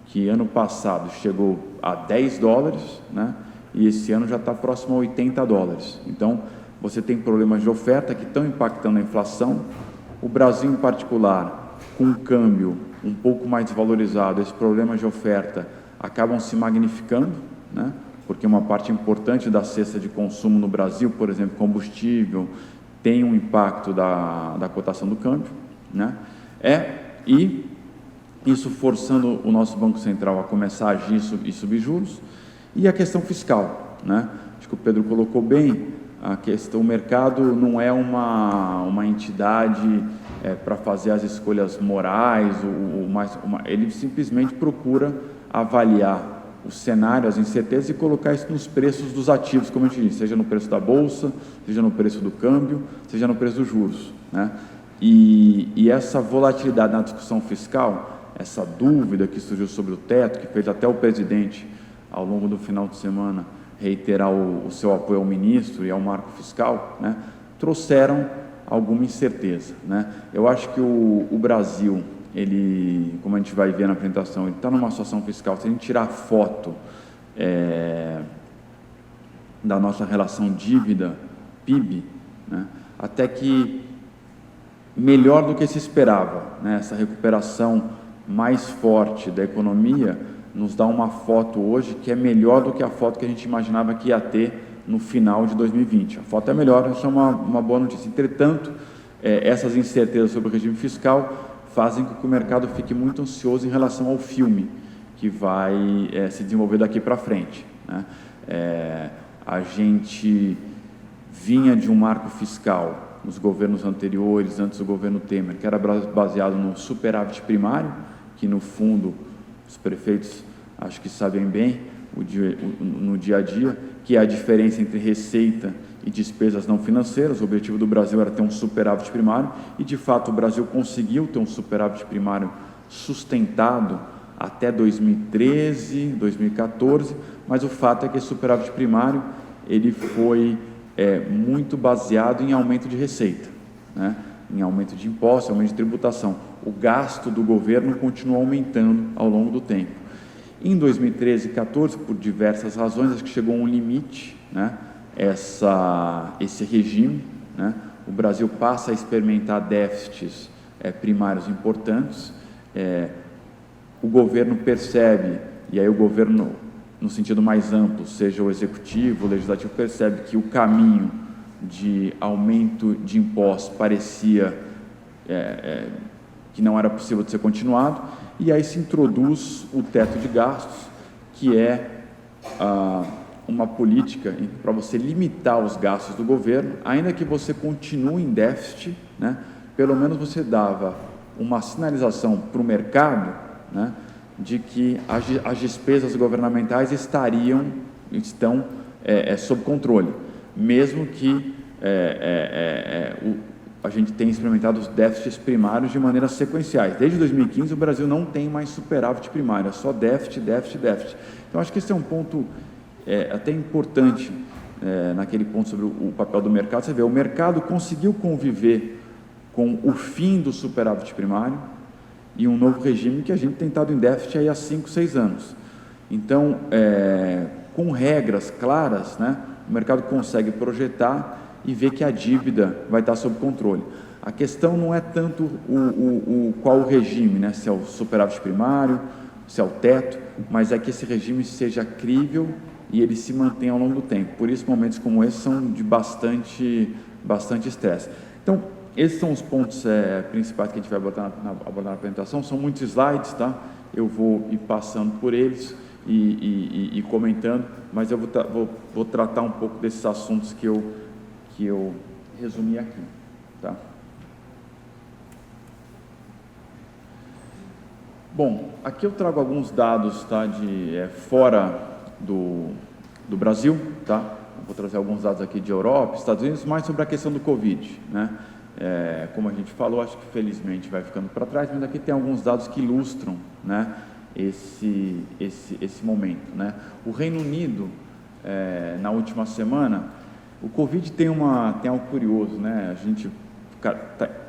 que ano passado chegou a $10, né, e esse ano já está próximo a $80. Então, você tem problemas de oferta que estão impactando a inflação. O Brasil, em particular, com o câmbio um pouco mais desvalorizado, esses problemas de oferta acabam se magnificando, né? Porque uma parte importante da cesta de consumo no Brasil, por exemplo, combustível, tem um impacto da cotação do câmbio, né? E isso forçando o nosso Banco Central a começar a agir e subir juros. E a questão fiscal, né? Acho que o Pedro colocou bem, o mercado não é uma entidade para fazer as escolhas morais, ele simplesmente procura avaliar o cenário, as incertezas e colocar isso nos preços dos ativos, como a gente disse, seja no preço da bolsa, seja no preço do câmbio, seja no preço dos juros, né? E essa volatilidade na discussão fiscal, essa dúvida que surgiu sobre o teto, que fez até o presidente, ao longo do final de semana, reiterar o seu apoio ao ministro e ao marco fiscal, né, trouxeram alguma incerteza, né? Eu acho que o Brasil, ele, como a gente vai ver na apresentação, ele está numa situação fiscal, se a gente tirar a foto da nossa relação dívida-PIB, né, até que melhor do que se esperava, né? Essa recuperação mais forte da economia nos dá uma foto hoje que é melhor do que a foto que a gente imaginava que ia ter no final de 2020. A foto é melhor, isso é uma boa notícia. Entretanto, essas incertezas sobre o regime fiscal fazem com que o mercado fique muito ansioso em relação ao filme que vai se desenvolver daqui para frente, né? A gente vinha de um marco fiscal nos governos anteriores, antes do governo Temer, que era baseado no superávit primário, que no fundo os prefeitos acho que sabem bem no dia a dia, que é a diferença entre receita e despesas não financeiras. O objetivo do Brasil era ter um superávit primário e, de fato, o Brasil conseguiu ter um superávit primário sustentado até 2013, 2014, mas o fato é que esse superávit primário ele foi muito baseado em aumento de receita, né? Em aumento de impostos, aumento de tributação. O gasto do governo continuou aumentando ao longo do tempo. Em 2013 e 2014, por diversas razões, acho que chegou a um limite, né, esse regime, né? O Brasil passa a experimentar déficits primários importantes. O governo percebe, e aí o governo, no sentido mais amplo, seja o executivo, o legislativo, percebe que o caminho de aumento de impostos parecia que não era possível de ser continuado, e aí se introduz o teto de gastos, que é uma política para você limitar os gastos do governo, ainda que você continue em déficit, né? Pelo menos você dava uma sinalização para o mercado, né, de que as despesas governamentais estão sob controle, mesmo que a gente tenha experimentado os déficits primários de maneira sequenciais. Desde 2015 o Brasil não tem mais superávit primário, é só déficit. Então acho que esse é um ponto até importante naquele ponto sobre o papel do mercado. Você vê, o mercado conseguiu conviver com o fim do superávit primário e um novo regime que a gente tem estado em déficit aí há 5, 6 anos. Então, com regras claras, né, o mercado consegue projetar e ver que a dívida vai estar sob controle. A questão não é tanto qual o regime, né, se é o superávit primário, se é o teto, mas é que esse regime seja crível e ele se mantenha ao longo do tempo. Por isso, momentos como esse são de bastante estresse. Então, esses são os pontos principais que a gente vai abordar na apresentação. São muitos slides, tá? Eu vou ir passando por eles e comentando, mas eu vou tratar um pouco desses assuntos que eu resumi aqui, tá? Bom, aqui eu trago alguns dados, tá, fora do Brasil, tá? Vou trazer alguns dados aqui de Europa, Estados Unidos, mais sobre a questão do Covid, né? Como a gente falou, acho que felizmente vai ficando para trás, mas aqui tem alguns dados que ilustram, né, esse momento, né? O Reino Unido, na última semana, o Covid tem algo curioso, né? A gente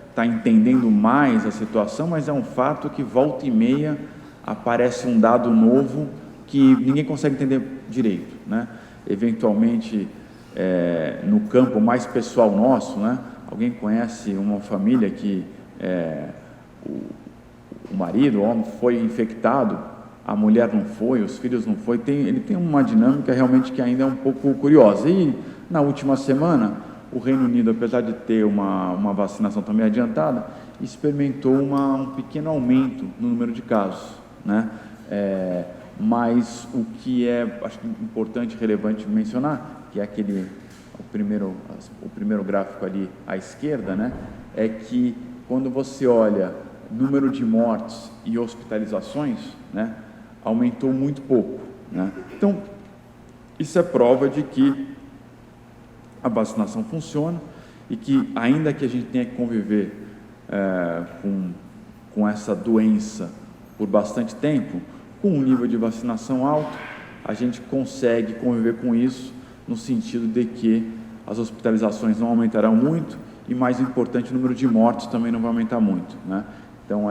está entendendo mais a situação, mas é um fato que volta e meia aparece um dado novo que ninguém consegue entender direito, né? Eventualmente, no campo mais pessoal nosso, né? Alguém conhece uma família que marido, o homem foi infectado, a mulher não foi, os filhos não foi, ele tem uma dinâmica realmente que ainda é um pouco curiosa. E na última semana, o Reino Unido, apesar de ter uma vacinação também adiantada, experimentou um pequeno aumento no número de casos, né? Mas o que é, acho que importante e relevante mencionar, que é o primeiro gráfico ali à esquerda, né? É que quando você olha número de mortes e hospitalizações, né, aumentou muito pouco, né? Então, isso é prova de que a vacinação funciona e que, ainda que a gente tenha que conviver com essa doença por bastante tempo, com um nível de vacinação alto, a gente consegue conviver com isso no sentido de que as hospitalizações não aumentarão muito e, mais importante, o número de mortes também não vai aumentar muito, né? Então,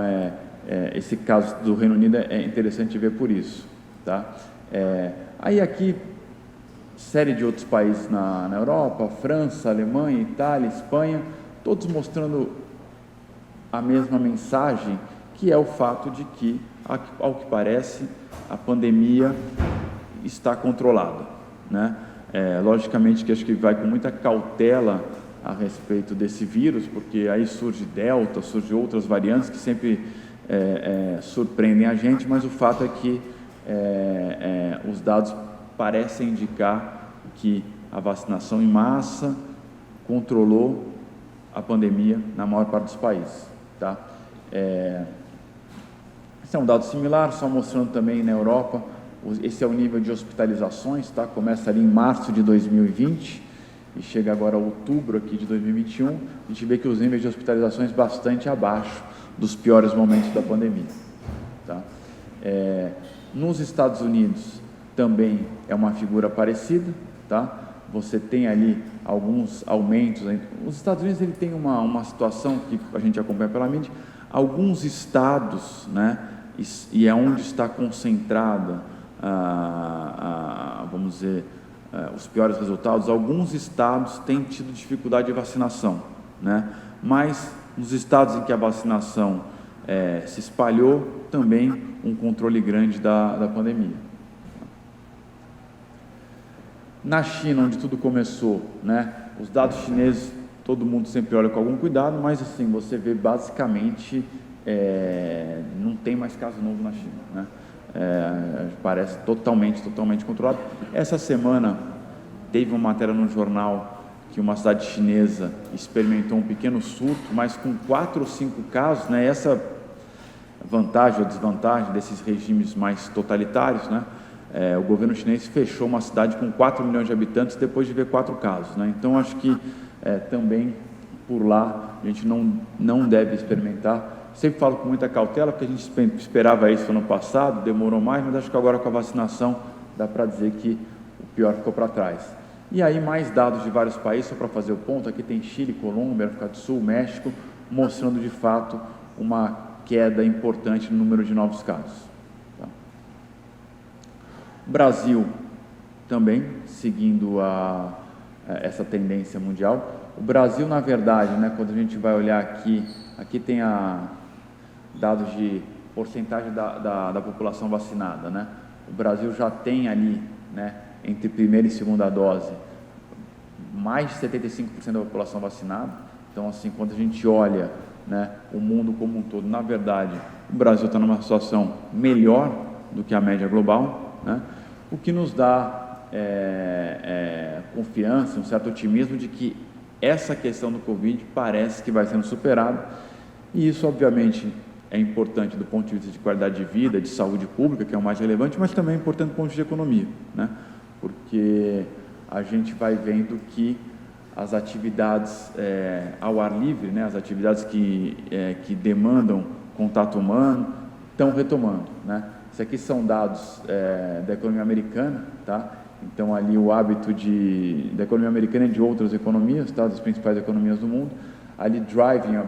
esse caso do Reino Unido é interessante ver por isso, tá? Aí aqui, série de outros países na Europa, França, Alemanha, Itália, Espanha, todos mostrando a mesma mensagem, que é o fato de que, ao que parece, a pandemia está controlada, né? Logicamente que acho que vai com muita cautela a respeito desse vírus, porque aí surge Delta, surge outras variantes que sempre surpreendem a gente, mas o fato é que os dados parecem indicar que a vacinação em massa controlou a pandemia na maior parte dos países, tá? Esse é um dado similar, só mostrando também na Europa, esse é o nível de hospitalizações, tá? Começa ali em março de 2020 e chega agora a outubro aqui de 2021, a gente vê que os níveis de hospitalizações bastante abaixo dos piores momentos da pandemia, tá? Nos Estados Unidos também é uma figura parecida, tá? Você tem ali alguns aumentos. Os Estados Unidos ele tem uma situação que a gente acompanha pela mídia, alguns estados, né? E é onde está concentrada, vamos dizer, os piores resultados. Alguns estados têm tido dificuldade de vacinação, né? Mas nos estados em que a vacinação se espalhou, também um controle grande da pandemia. Na China, onde tudo começou, né? Os dados chineses, todo mundo sempre olha com algum cuidado, mas assim, você vê basicamente, não tem mais caso novo na China, né? Parece totalmente controlado. Essa semana teve uma matéria no jornal que uma cidade chinesa experimentou um pequeno surto, mas com 4 ou 5 casos, né? Essa vantagem ou desvantagem desses regimes mais totalitários, né? O governo chinês fechou uma cidade com 4 milhões de habitantes depois de ver 4 casos, né? Então, acho que também por lá a gente não deve experimentar. Sempre falo com muita cautela, porque a gente esperava isso no passado, demorou mais, mas acho que agora com a vacinação dá para dizer que o pior ficou para trás. E aí mais dados de vários países, só para fazer o ponto, aqui tem Chile, Colômbia, África do Sul, México, mostrando de fato uma queda importante no número de novos casos. Tá? Brasil também, seguindo essa tendência mundial. O Brasil, na verdade, né, quando a gente vai olhar aqui tem dados de porcentagem da população vacinada, né? O Brasil já tem ali, né, entre primeira e segunda dose, mais de 75% da população vacinada. Então, assim, quando a gente olha, né, o mundo como um todo, na verdade, o Brasil está numa situação melhor do que a média global, né? O que nos dá confiança, um certo otimismo de que essa questão do Covid parece que vai sendo superada, e isso, obviamente, é importante do ponto de vista de qualidade de vida, de saúde pública, que é o mais relevante, mas também é importante do ponto de vista de economia, né? Porque a gente vai vendo que as atividades ao ar livre, né, as atividades que demandam contato humano, estão retomando, né? Isso aqui são dados da economia americana, tá? Então, ali o hábito da economia americana e de outras economias, tá? Das principais economias do mundo, ali driving, a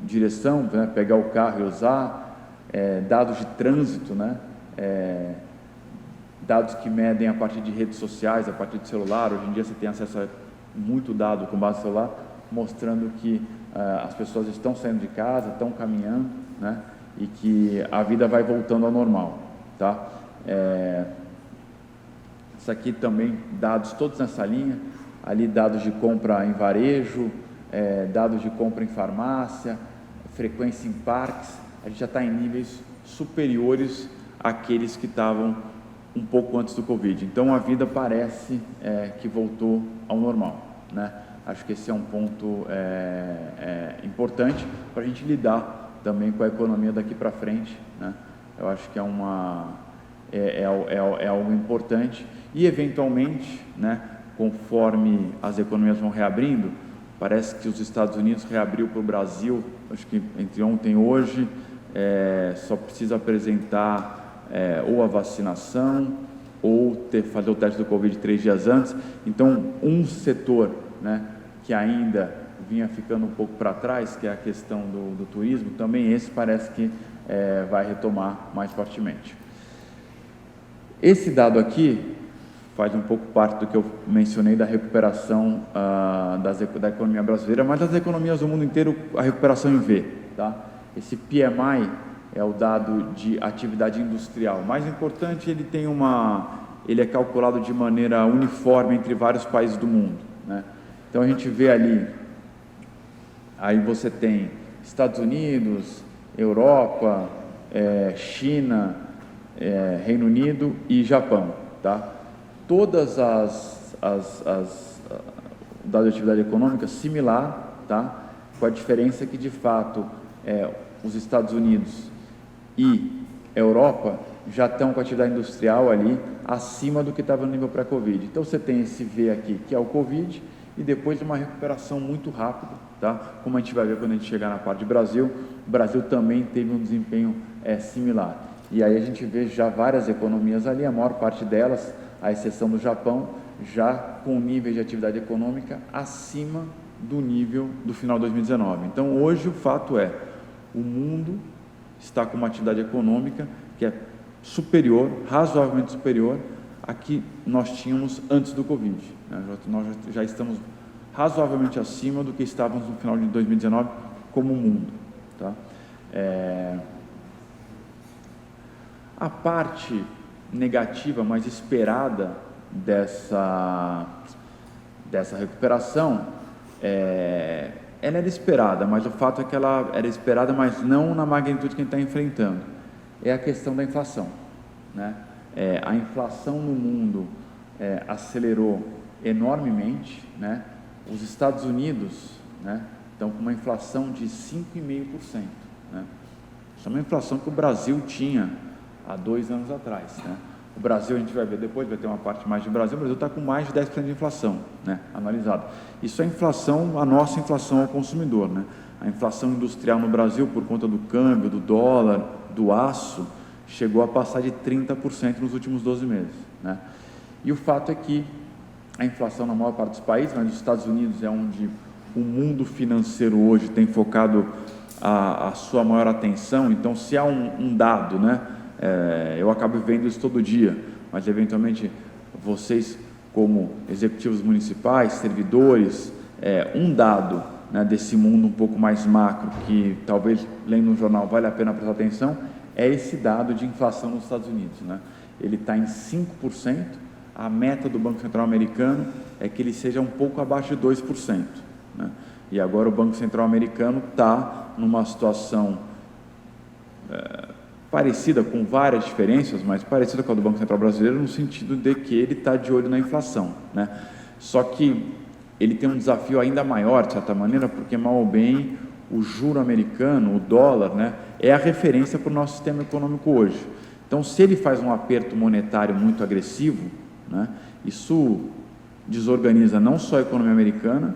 direção, né? Pegar o carro e usar, dados de trânsito, né? Dados que medem a partir de redes sociais, a partir de celular. Hoje em dia você tem acesso a muito dado com base no celular, mostrando que as pessoas estão saindo de casa, estão caminhando, né? e que a vida vai voltando ao normal, tá? Isso aqui também, dados todos nessa linha, ali dados de compra em varejo, dados de compra em farmácia, frequência em parques, a gente já está em níveis superiores àqueles que estavam um pouco antes do Covid. Então, a vida parece que voltou ao normal, né? Acho que esse é um ponto importante para a gente lidar também com a economia daqui para frente, né? Eu acho que é algo importante e, eventualmente, né, conforme as economias vão reabrindo, parece que os Estados Unidos reabriu para o Brasil, acho que entre ontem e hoje, só precisa apresentar ou a vacinação ou fazer o teste do Covid 3 dias antes. Então, um setor, né, que ainda vinha ficando um pouco para trás, que é a questão do turismo, também esse parece que vai retomar mais fortemente. Esse dado aqui faz um pouco parte do que eu mencionei da recuperação da economia brasileira, mas das economias do mundo inteiro, a recuperação em V, tá? Esse PMI é o dado de atividade industrial. Mais importante, ele é calculado de maneira uniforme entre vários países do mundo, né? Então a gente vê ali, aí você tem Estados Unidos, Europa, China, Reino Unido e Japão, tá? Todas as dados de atividade econômica similar, tá? Com a diferença que, de fato, os Estados Unidos e Europa já estão com a atividade industrial ali acima do que estava no nível pré-Covid. Então, você tem esse V aqui, que é o Covid, e depois uma recuperação muito rápida, tá? Como a gente vai ver quando a gente chegar na parte de Brasil, o Brasil também teve um desempenho similar. E aí a gente vê já várias economias ali, a maior parte delas, à exceção do Japão, já com nível de atividade econômica acima do nível do final de 2019. Então, hoje o fato é, o mundo está com uma atividade econômica que é superior, razoavelmente superior, a que nós tínhamos antes do Covid, né? Nós já estamos razoavelmente acima do que estávamos no final de 2019 como mundo, tá? A parte negativa, mais esperada dessa recuperação, ela era esperada, mas o fato é que ela era esperada, mas não na magnitude que a gente está enfrentando. É a questão da inflação, né? A inflação no mundo acelerou enormemente, né? Os Estados Unidos, né, estão com uma inflação de 5,5%, né? Isso é uma inflação que o Brasil tinha há 2 anos atrás, né? O Brasil, a gente vai ver depois, vai ter uma parte mais do Brasil, o Brasil está com mais de 10% de inflação, né, analisado. Isso é inflação, a nossa inflação ao consumidor, né? A inflação industrial no Brasil, por conta do câmbio, do dólar, do aço, chegou a passar de 30% nos últimos 12 meses, né? E o fato é que a inflação na maior parte dos países, mas nos Estados Unidos é onde o mundo financeiro hoje tem focado a sua maior atenção. Então, se há um dado, né, eu acabo vendo isso todo dia, mas eventualmente vocês, como executivos municipais, servidores, um dado, né, desse mundo um pouco mais macro, que talvez lendo um jornal vale a pena prestar atenção, é esse dado de inflação nos Estados Unidos, né? Ele está em 5%, a meta do Banco Central americano é que ele seja um pouco abaixo de 2%, né? E agora o Banco Central americano está numa situação parecida, com várias diferenças, mas parecida com a do Banco Central brasileiro, no sentido de que ele está de olho na inflação, né? Só que ele tem um desafio ainda maior, de certa maneira, porque mal ou bem o juro americano, o dólar, né, é a referência para o nosso sistema econômico hoje. Então, se ele faz um aperto monetário muito agressivo, né, isso desorganiza não só a economia americana,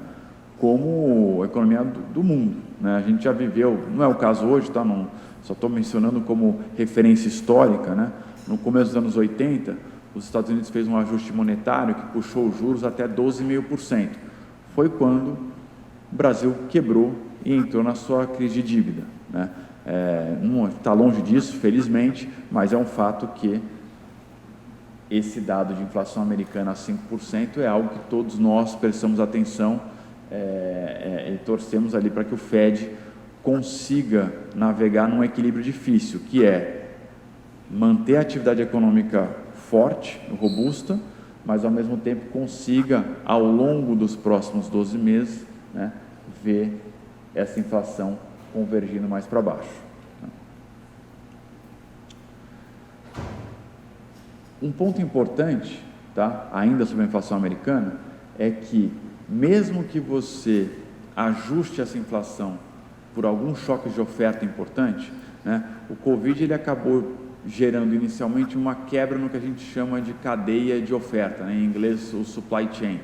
como a economia do mundo, né? A gente já viveu, não é o caso hoje, tá? Não, só estou mencionando como referência histórica, né? No começo dos anos 80, os Estados Unidos fez um ajuste monetário que puxou os juros até 12,5%. Foi quando o Brasil quebrou e entrou na sua crise de dívida, né? Não está longe disso, felizmente, mas é um fato que esse dado de inflação americana a 5% é algo que todos nós prestamos atenção e torcemos ali para que o Fed consiga navegar num equilíbrio difícil, que é manter a atividade econômica forte, robusta, mas ao mesmo tempo consiga, ao longo dos próximos 12 meses, né, ver essa inflação convergindo mais para baixo. Um ponto importante, tá, ainda sobre a inflação americana, é que mesmo que você ajuste essa inflação por algum choque de oferta importante, né, o Covid ele acabou gerando inicialmente uma quebra no que a gente chama de cadeia de oferta, né, em inglês o supply chain,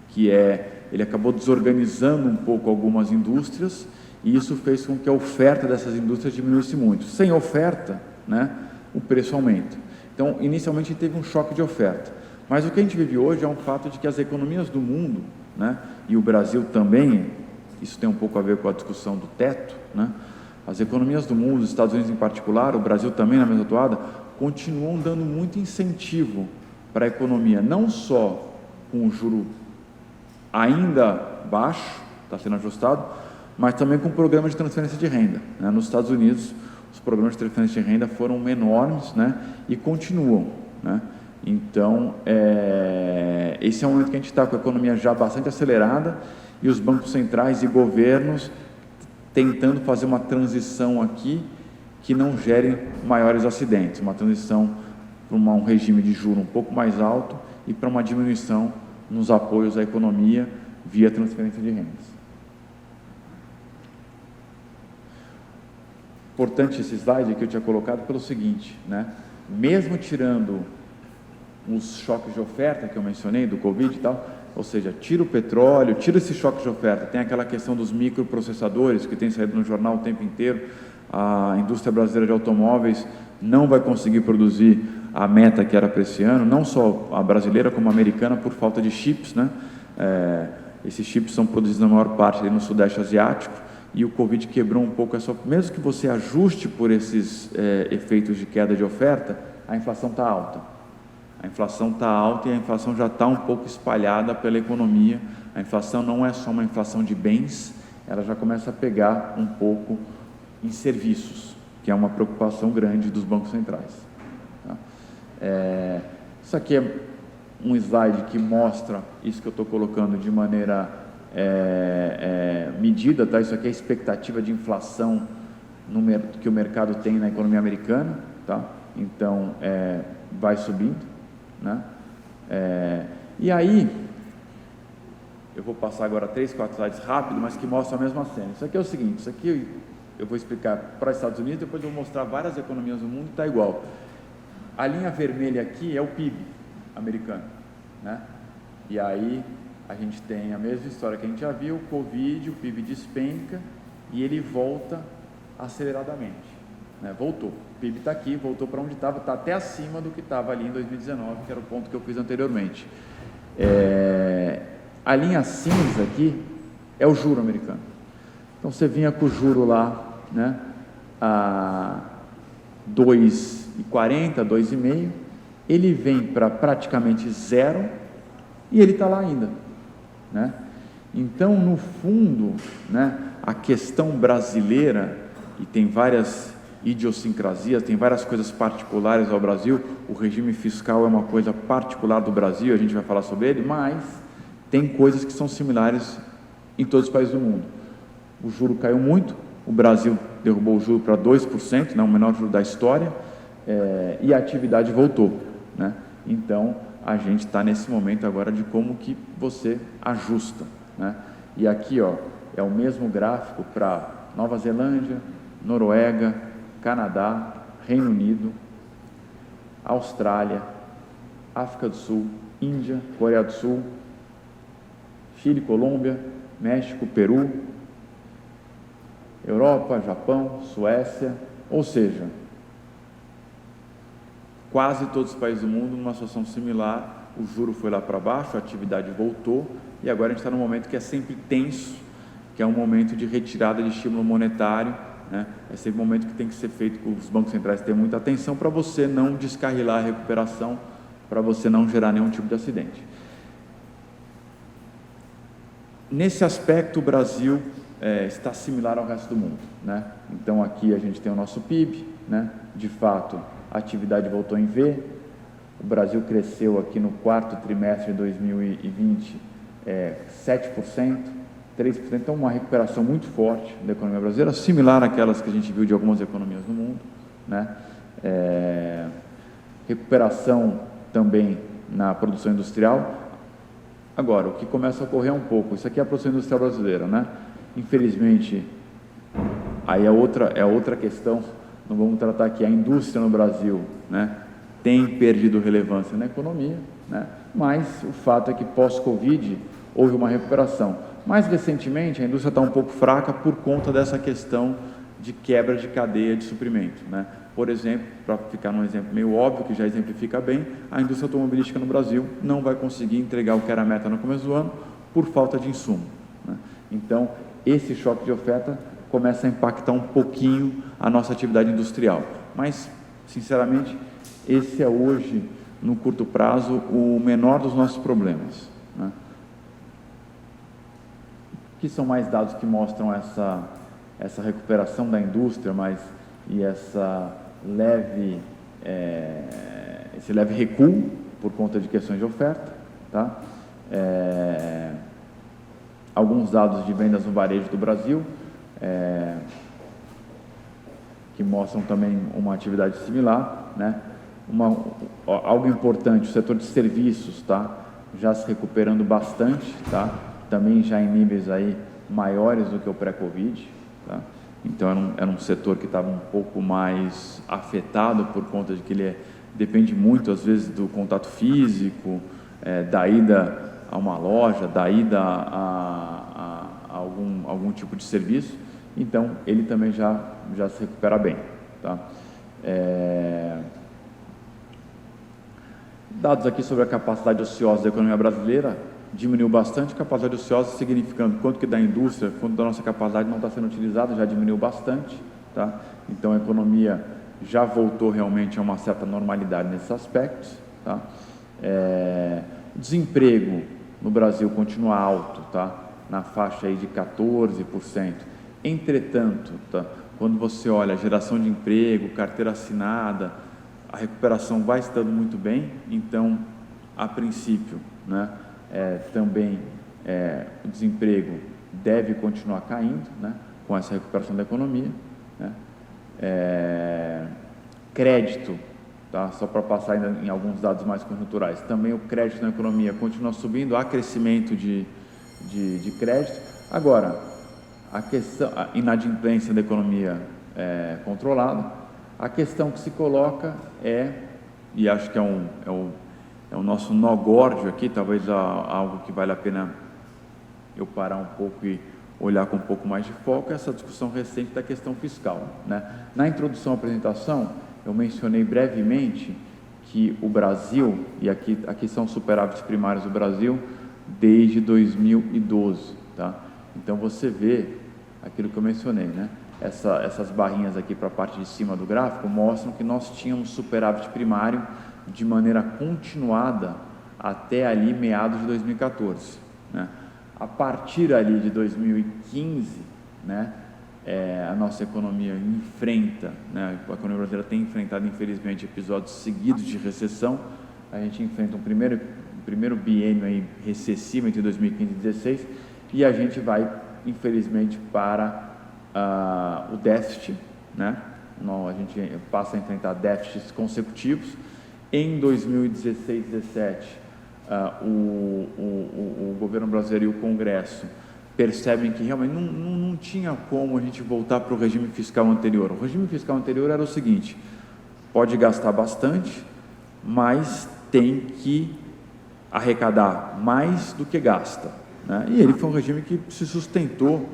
que ele acabou desorganizando um pouco algumas indústrias e isso fez com que a oferta dessas indústrias diminuísse muito. Sem oferta, né, o preço aumenta. Então, inicialmente teve um choque de oferta, mas o que a gente vive hoje é um fato de que as economias do mundo, né, e o Brasil também, isso tem um pouco a ver com a discussão do teto, né, as economias do mundo, os Estados Unidos em particular, o Brasil também na mesma toada, continuam dando muito incentivo para a economia, não só com o juro ainda baixo, está sendo ajustado, mas também com o programa de transferência de renda, né? Nos Estados Unidos, os programas de transferência de renda foram enormes, né, e continuam, né? Então, esse é um momento que a gente está com a economia já bastante acelerada e os bancos centrais e governos tentando fazer uma transição aqui que não gere maiores acidentes, uma transição para um regime de juros um pouco mais alto e para uma diminuição nos apoios à economia via transferência de rendas. Importante esse slide que eu tinha colocado pelo seguinte, né? Mesmo tirando os choques de oferta que eu mencionei, do Covid e tal, ou seja, tira o petróleo, tira esse choque de oferta, tem aquela questão dos microprocessadores que tem saído no jornal o tempo inteiro, a indústria brasileira de automóveis não vai conseguir produzir a meta que era para esse ano, não só a brasileira como a americana, por falta de chips, né? Esses chips são produzidos na maior parte ali no Sudeste Asiático, e o Covid quebrou um pouco essa... Mesmo que você ajuste por esses efeitos de queda de oferta, a inflação está alta. A inflação está alta e a inflação já está um pouco espalhada pela economia. A inflação não é só uma inflação de bens, ela já começa a pegar um pouco em serviços, que é uma preocupação grande dos bancos centrais. Tá? Isso aqui é um slide que mostra isso que eu estou colocando de maneira medida, tá? Isso aqui é a expectativa de inflação que o mercado tem na economia americana, tá? Então, vai subindo, né? E aí, eu vou passar agora 3, 4 slides rápido, mas que mostram a mesma cena. Isso aqui é o seguinte, isso aqui eu vou explicar para os Estados Unidos, depois eu vou mostrar várias economias do mundo e está igual. A linha vermelha aqui é o PIB americano, né? E aí a gente tem a mesma história que a gente já viu, o Covid, o PIB despenca e ele volta aceleradamente, né? Voltou, o PIB está aqui, voltou para onde estava, está até acima do que estava ali em 2019, que era o ponto que eu fiz anteriormente. A linha cinza aqui é o juro americano. Então você vinha com o juro lá, né, a 2,40, 2,5, ele vem para praticamente zero e ele está lá ainda, né? Então, no fundo, né, a questão brasileira, e tem várias idiosincrasias, tem várias coisas particulares ao Brasil, o regime fiscal é uma coisa particular do Brasil, a gente vai falar sobre ele, mas tem coisas que são similares em todos os países do mundo. O juro caiu muito, o Brasil derrubou o juro para 2%, né, o menor juro da história, e a atividade voltou, né? Então, a gente está nesse momento agora de como que você ajusta, né? E aqui, ó, é o mesmo gráfico para Nova Zelândia, Noruega, Canadá, Reino Unido, Austrália, África do Sul, Índia, Coreia do Sul, Chile, Colômbia, México, Peru, Europa, Japão, Suécia, ou seja, quase todos os países do mundo numa situação similar, o juro foi lá para baixo, a atividade voltou, e agora a gente está num momento que é sempre tenso, que é um momento de retirada de estímulo monetário, né? É sempre um momento que tem que ser feito com os bancos centrais ter muita atenção para você não descarrilar a recuperação, para você não gerar nenhum tipo de acidente. Nesse aspecto, o Brasil está similar ao resto do mundo, né? Então aqui a gente tem o nosso PIB, né? De fato, a atividade voltou em V, o Brasil cresceu aqui no quarto trimestre de 2020 7%, 3%, então uma recuperação muito forte da economia brasileira, similar àquelas que a gente viu de algumas economias no mundo, né? Recuperação também na produção industrial. Agora, o que começa a ocorrer um pouco, isso aqui é a produção industrial brasileira, né? Infelizmente, aí é outra questão, não vamos tratar aqui, a indústria no Brasil, né, tem perdido relevância na economia, né, mas o fato é que pós-Covid houve uma recuperação. Mais recentemente, a indústria está um pouco fraca por conta dessa questão de quebra de cadeia de suprimento, né? Por exemplo, para ficar num exemplo meio óbvio, que já exemplifica bem, a indústria automobilística no Brasil não vai conseguir entregar o que era a meta no começo do ano por falta de insumo, né? Então, esse choque de oferta começa a impactar um pouquinho a nossa atividade industrial. Mas, sinceramente, esse é hoje, no curto prazo, o menor dos nossos problemas, né? Que são mais dados que mostram essa recuperação da indústria, e esse leve recuo por conta de questões de oferta, tá? Alguns dados de vendas no varejo do Brasil, que mostram também uma atividade similar, né? Algo importante, o setor de serviços, tá? Já se recuperando bastante, tá? Também já em níveis aí maiores do que o pré-Covid, tá? Então era um setor que estava um pouco mais afetado por conta de que ele depende muito às vezes do contato físico, da ida a uma loja, da ida a algum tipo de serviço. Então ele também já se recupera bem, tá? Dados aqui sobre a capacidade ociosa da economia brasileira, diminuiu bastante. Capacidade ociosa significando quanto que da indústria, quanto da nossa capacidade não está sendo utilizada, já diminuiu bastante, tá? Então a economia já voltou realmente a uma certa normalidade nesses aspectos, tá? Desemprego no Brasil continua alto, tá? Na faixa aí de 14%. Entretanto, tá? Quando você olha a geração de emprego, carteira assinada, a recuperação vai estando muito bem. Então, a princípio, né? Também o desemprego deve continuar caindo, né, com essa recuperação da economia, né? Crédito, tá, só para passar ainda em alguns dados mais conjunturais, também o crédito na economia continua subindo, há crescimento de crédito. Agora, a inadimplência da economia controlada, a questão que se coloca e acho que é o nosso nó górdio aqui, talvez algo que vale a pena eu parar um pouco e olhar com um pouco mais de foco, é essa discussão recente da questão fiscal, né? Na introdução à apresentação, eu mencionei brevemente que o Brasil, e aqui são superávites primários do Brasil, desde 2012, tá? Então você vê aquilo que eu mencionei, né? Essas barrinhas aqui para a parte de cima do gráfico mostram que nós tínhamos superávit primário de maneira continuada até ali meados de 2014, né? A partir ali de 2015, né, a nossa economia enfrenta, né, a economia brasileira tem enfrentado infelizmente episódios seguidos de recessão. A gente enfrenta um primeiro biênio aí recessivo entre 2015 e 2016 e a gente vai infelizmente para o déficit, né? A gente passa a enfrentar déficits consecutivos. Em 2016 e 2017, o governo brasileiro e o Congresso percebem que realmente não tinha como a gente voltar para o regime fiscal anterior. O regime fiscal anterior era o seguinte: pode gastar bastante, mas tem que arrecadar mais do que gasta, né? E ele foi um regime que se sustentou,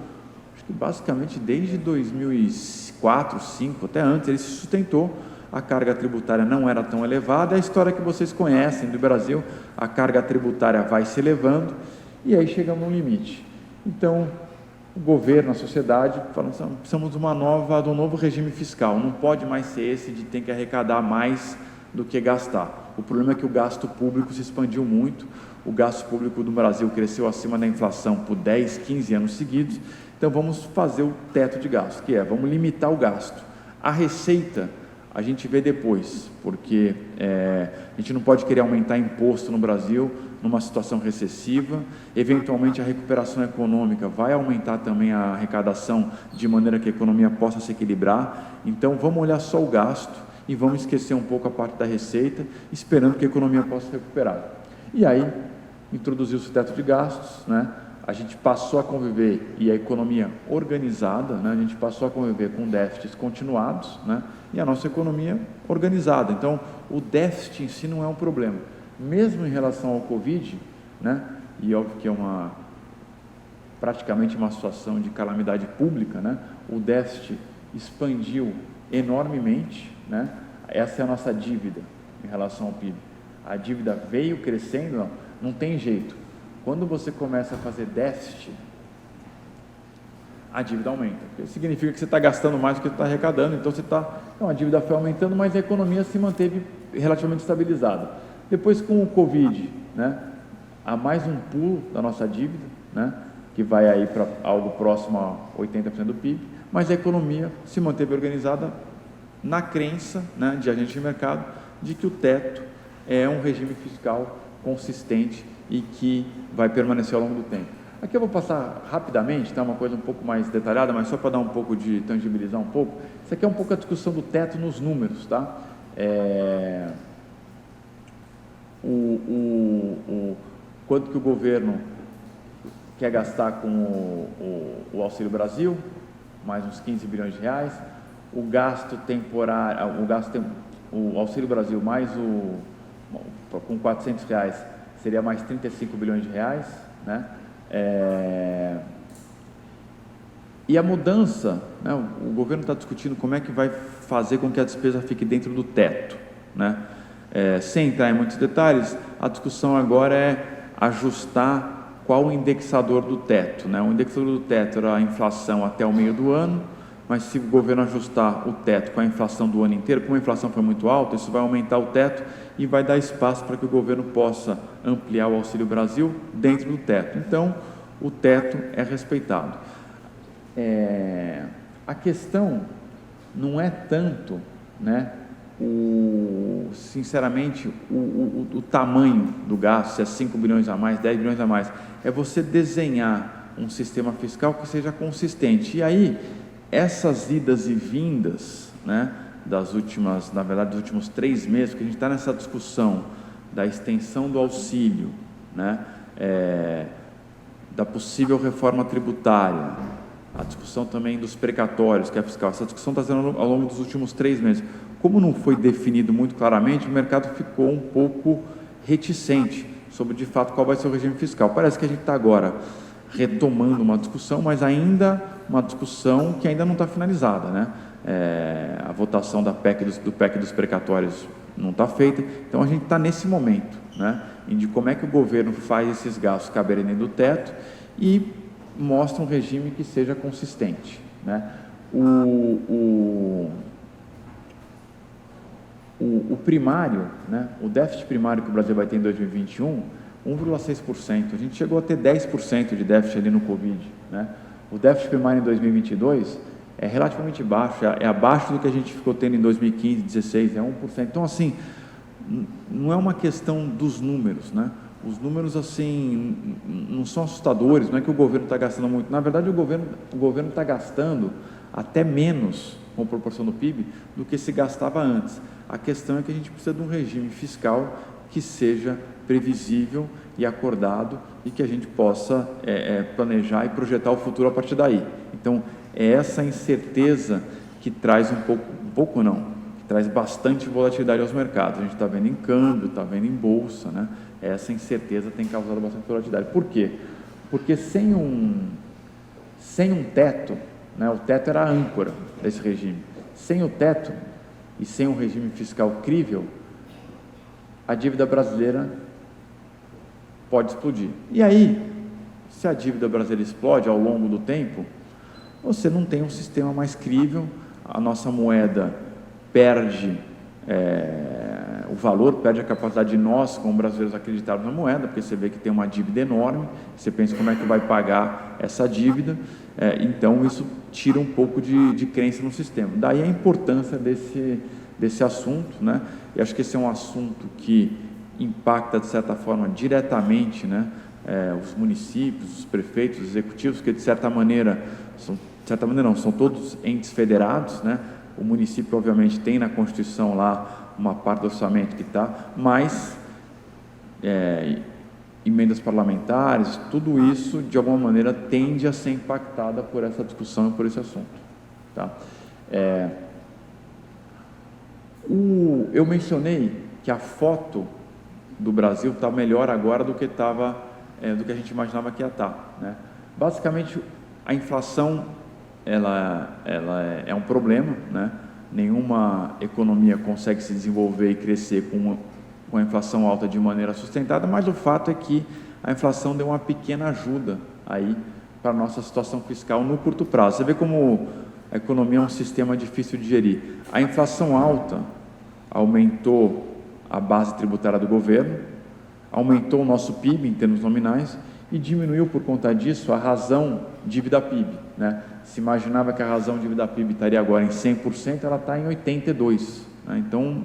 acho que basicamente desde 2004, 2005, até antes, ele se sustentou. A carga tributária não era tão elevada, é a história que vocês conhecem do Brasil, a carga tributária vai se elevando e aí chegamos a um limite. Então, o governo, a sociedade, falam assim, precisamos de um novo regime fiscal, não pode mais ser esse de ter que arrecadar mais do que gastar. O problema é que o gasto público se expandiu muito, O gasto público do Brasil cresceu acima da inflação por 10, 15 anos seguidos. Então, vamos fazer o teto de gasto, que é, vamos limitar o gasto. A receita, a gente vê depois, porque a gente não pode querer aumentar imposto no Brasil numa situação recessiva. Eventualmente, a recuperação econômica vai aumentar também a arrecadação, de maneira que a economia possa se equilibrar. Então, vamos olhar só o gasto e vamos esquecer um pouco a parte da receita, esperando que a economia possa se recuperar. E aí, introduziu-se o teto de gastos, né? A gente passou a conviver, e a economia organizada, né? A gente passou a conviver com déficits continuados, né? E a nossa economia organizada. Então, o déficit em si não é um problema. Mesmo em relação ao Covid, né? E óbvio que é praticamente uma situação de calamidade pública, né? O déficit expandiu enormemente, né? Essa é a nossa dívida em relação ao PIB. A dívida veio crescendo, não tem jeito. Quando você começa a fazer déficit, a dívida aumenta. Porque significa que você está gastando mais do que você está arrecadando, então a dívida foi aumentando, mas a economia se manteve relativamente estabilizada. Depois, com o Covid, né, há mais um pulo da nossa dívida, né, que vai aí para algo próximo a 80% do PIB, mas a economia se manteve organizada na crença, né, de agente de mercado, de que o teto é um regime fiscal consistente e que vai permanecer ao longo do tempo. Aqui eu vou passar rapidamente, tá? Uma coisa um pouco mais detalhada, mas só para dar um pouco de tangibilizar um pouco. Isso aqui é um pouco a discussão do teto nos números, tá? Quanto que o governo quer gastar com o Auxílio Brasil, mais uns 15 bilhões de reais. O gasto temporário, o Auxílio Brasil mais com 400 reais seria mais 35 bilhões de reais, né? E a mudança, né? O governo está discutindo como é que vai fazer com que a despesa fique dentro do teto, né? Sem entrar em muitos detalhes, a discussão agora é ajustar qual o indexador do teto, né? O indexador do teto era a inflação até o meio do ano, mas se o governo ajustar o teto com a inflação do ano inteiro, como a inflação foi muito alta, isso vai aumentar o teto e vai dar espaço para que o governo possa ampliar o Auxílio Brasil dentro do teto. Então, o teto é respeitado. A questão não é tanto, né, sinceramente, o tamanho do gasto, se é 5 bilhões a mais, 10 bilhões a mais, é você desenhar um sistema fiscal que seja consistente. E aí, essas idas e vindas, né, dos últimos 3 meses, que a gente está nessa discussão da extensão do auxílio, né, da possível reforma tributária, a discussão também dos precatórios, que é fiscal, essa discussão está sendo ao longo dos últimos 3 meses. Como não foi definido muito claramente, o mercado ficou um pouco reticente sobre, de fato, qual vai ser o regime fiscal. Parece que a gente está agora retomando uma discussão, mas ainda uma discussão que ainda não está finalizada, né? A votação do PEC dos precatórios não está feita, então a gente está nesse momento, né, de como é que o governo faz esses gastos caberem dentro do teto e mostra um regime que seja consistente, né? O primário, né, o déficit primário que o Brasil vai ter em 2021, 1,6%, a gente chegou a ter 10% de déficit ali no Covid, né? O déficit primário em 2022 é relativamente baixo, é abaixo do que a gente ficou tendo em 2015, 2016, é 1%. Então, assim, não é uma questão dos números, né? Os números, assim, não são assustadores, não é que o governo está gastando muito. Na verdade, o governo está gastando até menos, com proporção do PIB, do que se gastava antes. A questão é que a gente precisa de um regime fiscal que seja previsível e acordado e que a gente possa planejar e projetar o futuro a partir daí. Então, é essa incerteza que traz que traz bastante volatilidade aos mercados. A gente está vendo em câmbio, está vendo em bolsa, né? Essa incerteza tem causado bastante volatilidade. Por quê? Porque sem um teto, né, o teto era a âncora desse regime. Sem o teto e sem um regime fiscal crível, a dívida brasileira pode explodir. E aí, se a dívida brasileira explode ao longo do tempo, você não tem um sistema mais crível, a nossa moeda perde o valor, perde a capacidade de nós, como brasileiros, acreditarmos na moeda, porque você vê que tem uma dívida enorme, você pensa como é que vai pagar essa dívida, então isso tira um pouco de crença no sistema. Daí a importância desse assunto, né? E acho que esse é um assunto que impacta, de certa forma, diretamente, né, os municípios, os prefeitos, os executivos, que de certa maneira, são todos entes federados, né? O município, obviamente, tem na Constituição lá uma parte do orçamento que está, mas emendas parlamentares, tudo isso, de alguma maneira, tende a ser impactada por essa discussão e por esse assunto. Tá? Eu mencionei que a foto do Brasil está melhor agora do que estava, do que a gente imaginava que ia estar, né? Basicamente, a inflação ela é um problema, né? Nenhuma economia consegue se desenvolver e crescer com a inflação alta de maneira sustentada, mas o fato é que a inflação deu uma pequena ajuda aí para a nossa situação fiscal no curto prazo. Você vê como a economia é um sistema difícil de gerir. A inflação alta aumentou a base tributária do governo, aumentou o nosso PIB em termos nominais e diminuiu por conta disso a razão dívida PIB, né? Se imaginava que a razão dívida PIB estaria agora em 100%, ela está em 82%, né? Então,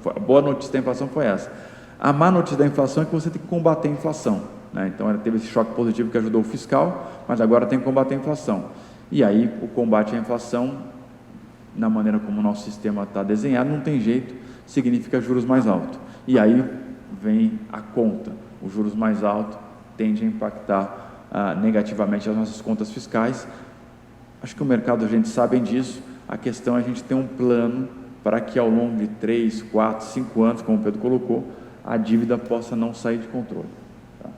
a boa notícia da inflação foi essa. A má notícia da inflação é que você tem que combater a inflação, né? Então, ela teve esse choque positivo que ajudou o fiscal, mas agora tem que combater a inflação. E aí, o combate à inflação, na maneira como o nosso sistema está desenhado, não tem jeito, significa juros mais altos. E aí vem a conta. Os juros mais altos tendem a impactar negativamente as nossas contas fiscais. Acho que o mercado, a gente sabe disso. A questão é a gente ter um plano para que ao longo de 3, 4, 5 anos, como o Pedro colocou, a dívida possa não sair de controle. Tá?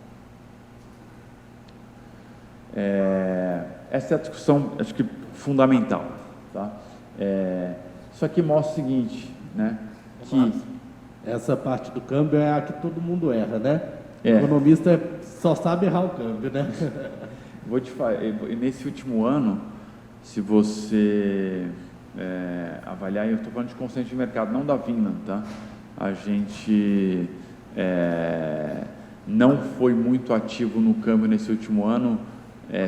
Essa é a discussão, acho que fundamental. Tá? Isso aqui mostra o seguinte, né? Que essa parte do câmbio é a que todo mundo erra, né? O É. economista só sabe errar o câmbio, né? Vou te falar, nesse último ano, se você avaliar, eu estou falando de consenso de mercado, não da Vinland, tá? A gente não foi muito ativo no câmbio nesse último ano,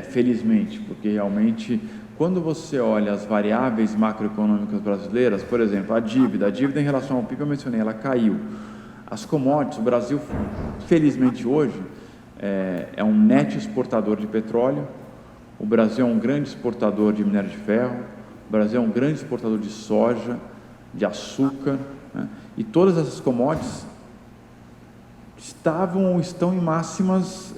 felizmente, porque realmente, quando você olha as variáveis macroeconômicas brasileiras, por exemplo, a dívida em relação ao PIB, eu mencionei, ela caiu. As commodities, o Brasil, felizmente hoje, é um net exportador de petróleo, o Brasil é um grande exportador de minério de ferro, o Brasil é um grande exportador de soja, de açúcar, né? E todas essas commodities estão em máximas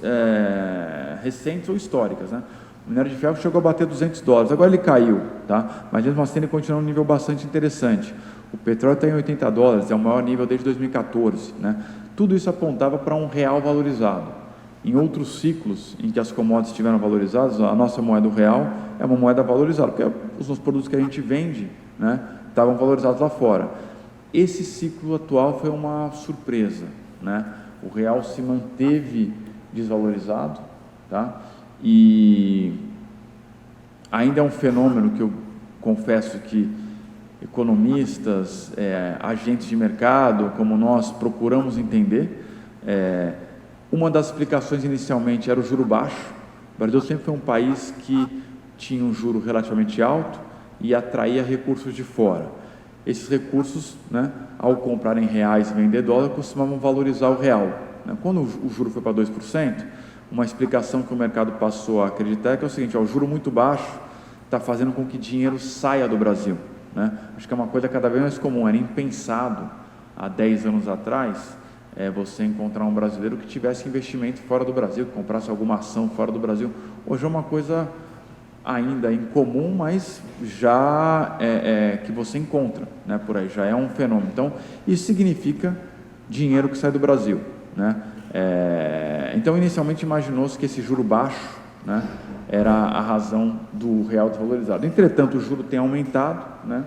recentes ou históricas, né? O minério de ferro chegou a bater $200, agora ele caiu, tá? Mas mesmo assim ele continua num nível bastante interessante. O petróleo está em $80, é o maior nível desde 2014, né? Tudo isso apontava para um real valorizado. Em outros ciclos em que as commodities estiveram valorizadas, a nossa moeda, o real, é uma moeda valorizada, porque os produtos que a gente vende, né, estavam valorizados lá fora. Esse ciclo atual foi uma surpresa, né? O real se manteve desvalorizado, tá? E ainda é um fenômeno que eu confesso que economistas, agentes de mercado, como nós, procuramos entender. Uma das explicações inicialmente era o juro baixo. O Brasil sempre foi um país que tinha um juro relativamente alto e atraía recursos de fora. Esses recursos, né, ao comprar em reais e vender dólar, costumavam valorizar o real, né? Quando o juro foi para 2%, uma explicação que o mercado passou a acreditar é que é o seguinte: o juro muito baixo está fazendo com que dinheiro saia do Brasil, né? Acho que é uma coisa cada vez mais comum. Era impensado há 10 anos atrás você encontrar um brasileiro que tivesse investimento fora do Brasil, que comprasse alguma ação fora do Brasil. Hoje é uma coisa ainda incomum, mas já que você encontra, né, por aí, já é um fenômeno. Então, isso significa dinheiro que sai do Brasil, né? Então, inicialmente imaginou-se que esse juro baixo, né, era a razão do real desvalorizado. Entretanto, o juro tem aumentado, né,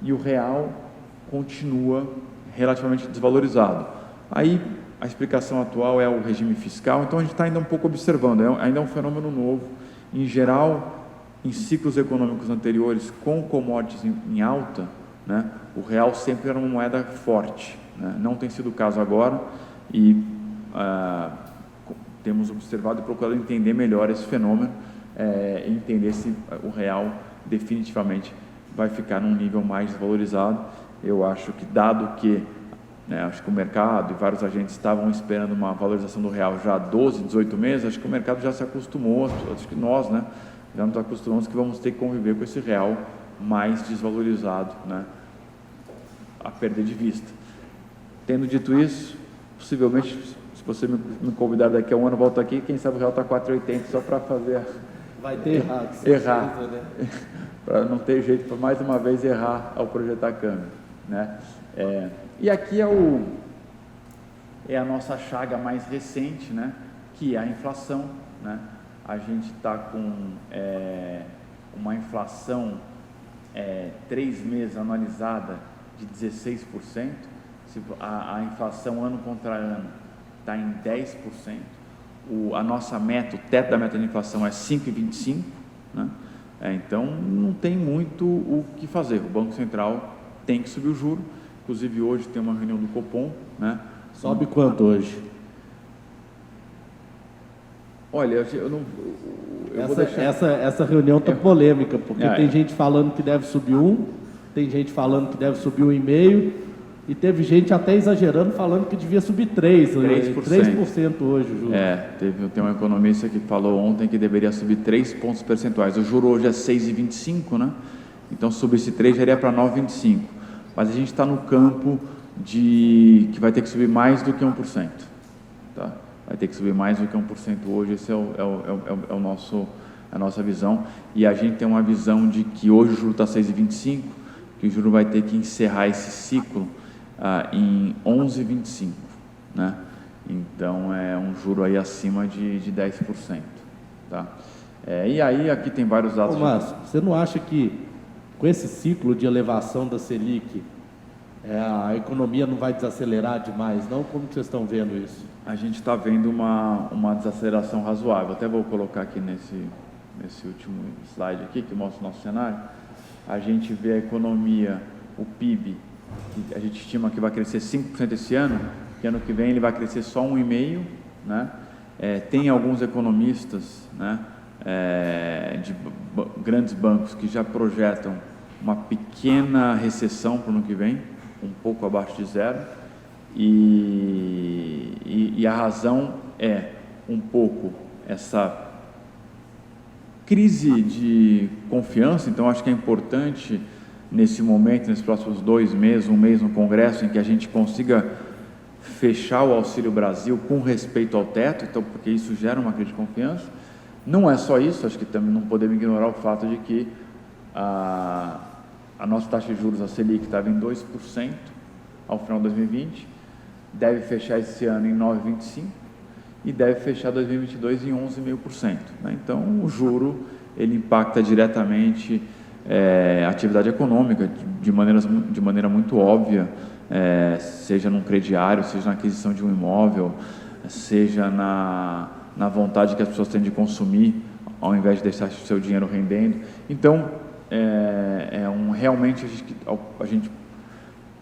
e o real continua relativamente desvalorizado. Aí, a explicação atual é o regime fiscal, então a gente está ainda um pouco observando, ainda é um fenômeno novo. Em geral, em ciclos econômicos anteriores, com commodities em alta, né, o real sempre era uma moeda forte, né? Não tem sido o caso agora e temos observado e procurado entender melhor esse fenômeno e entender se o real definitivamente vai ficar num nível mais desvalorizado. Eu acho que, dado que acho que o mercado e vários agentes estavam esperando uma valorização do real já há 12, 18 meses, acho que o mercado já se acostumou, acho que nós, né, já nos acostumamos que vamos ter que conviver com esse real mais desvalorizado, né, a perder de vista. Tendo dito isso, possivelmente, se você me convidar daqui a um ano, eu volto aqui, quem sabe o real está 4,80 só para fazer... Vai ter errado. Errar, né? para não ter jeito, para mais uma vez errar ao projetar câmbio, né? E aqui é a nossa chaga mais recente, né? Que é a inflação, né? A gente está com uma inflação 3 meses anualizada de 16%, a inflação ano contra ano está em 10%, a nossa meta, o teto da meta de inflação é 5,25%, né? Então não tem muito o que fazer, o Banco Central tem que subir o juro, inclusive hoje tem uma reunião do Copom, né? Sobe quanto hoje? Olha, eu não... vou deixar... essa reunião está polêmica, porque tem gente falando que deve subir 1, tem gente falando que deve subir 1,5, e teve gente até exagerando falando que devia subir 3% hoje o juro. Tem um economista que falou ontem que deveria subir 3 pontos percentuais. O juro hoje é 6,25, né? Então, subisse 3 já iria para 9,25. Mas a gente está no campo que vai ter que subir mais do que 1%. Tá? Vai ter que subir mais do que 1% hoje, esse é a nossa visão. E a gente tem uma visão de que hoje o juro está 6,25, que o juro vai ter que encerrar esse ciclo em 11,25, né? Então é um juro aí acima de 10%, tá? E aí aqui tem vários dados. Márcio, você não acha que com esse ciclo de elevação da Selic a economia não vai desacelerar demais, não? Como que vocês estão vendo isso? A gente está vendo uma desaceleração razoável. Até vou colocar aqui nesse último slide aqui que mostra o nosso cenário. A gente vê a economia, o PIB, que a gente estima que vai crescer 5% esse ano, que ano que vem ele vai crescer só 1,5%, né? Tem alguns economistas, né, de grandes bancos que já projetam uma pequena recessão para o ano que vem, um pouco abaixo de 0%, e a razão é um pouco essa crise de confiança. Então acho que é importante nesse momento, nesses próximos 2 meses, 1 mês no Congresso, em que a gente consiga fechar o Auxílio Brasil com respeito ao teto, então, porque isso gera uma crise de confiança. Não é só isso, acho que também não podemos ignorar o fato de que a nossa taxa de juros, a Selic, estava em 2% ao final de 2020, deve fechar esse ano em 9,25% e deve fechar 2022 em 11,5%, né? Então, o juro, ele impacta diretamente a atividade econômica de maneira muito óbvia, seja num crediário, seja na aquisição de um imóvel, seja na vontade que as pessoas têm de consumir, ao invés de deixar o seu dinheiro rendendo. Então, realmente a gente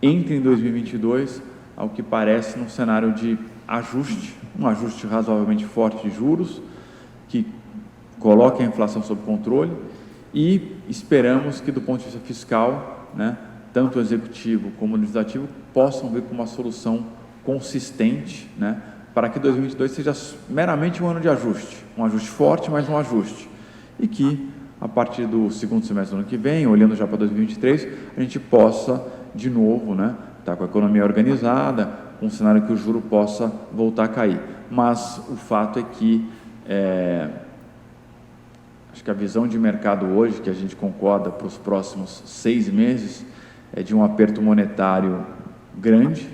entra em 2022, ao que parece, num cenário de ajuste, um ajuste razoavelmente forte de juros, que coloque a inflação sob controle, e esperamos que, do ponto de vista fiscal, né, tanto o executivo como o legislativo possam vir com uma solução consistente, né, para que 2022 seja meramente um ano de ajuste, um ajuste forte, mas um ajuste, e que a partir do segundo semestre do ano que vem, olhando já para 2023, a gente possa de novo, né, estar com a economia organizada, com um cenário que o juro possa voltar a cair. Mas o fato é que acho que a visão de mercado hoje, que a gente concorda para os próximos 6 meses, é de um aperto monetário grande,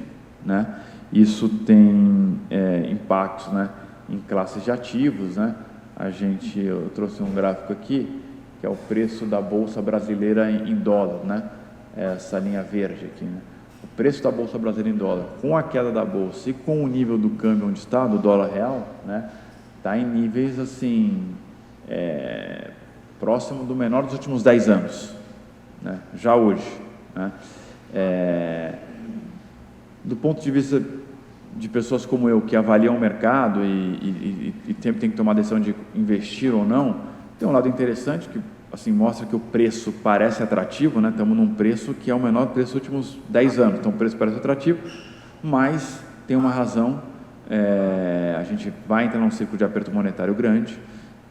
né? Isso tem impactos, né, em classes de ativos, né? Eu trouxe um gráfico aqui, que é o preço da Bolsa Brasileira em dólar, né? Essa linha verde aqui, né? O preço da Bolsa Brasileira em dólar, com a queda da Bolsa e com o nível do câmbio onde está, do dólar real, né? Está em níveis, assim, próximo do menor dos últimos 10 anos, né? Já hoje, né? Do ponto de vista de pessoas como eu, que avaliam o mercado e sempre tem que tomar a decisão de investir ou não, tem um lado interessante que assim, mostra que o preço parece atrativo, né? Estamos num preço que é o menor preço dos últimos 10 anos, então o preço parece atrativo, mas tem uma razão, a gente vai entrar num ciclo de aperto monetário grande,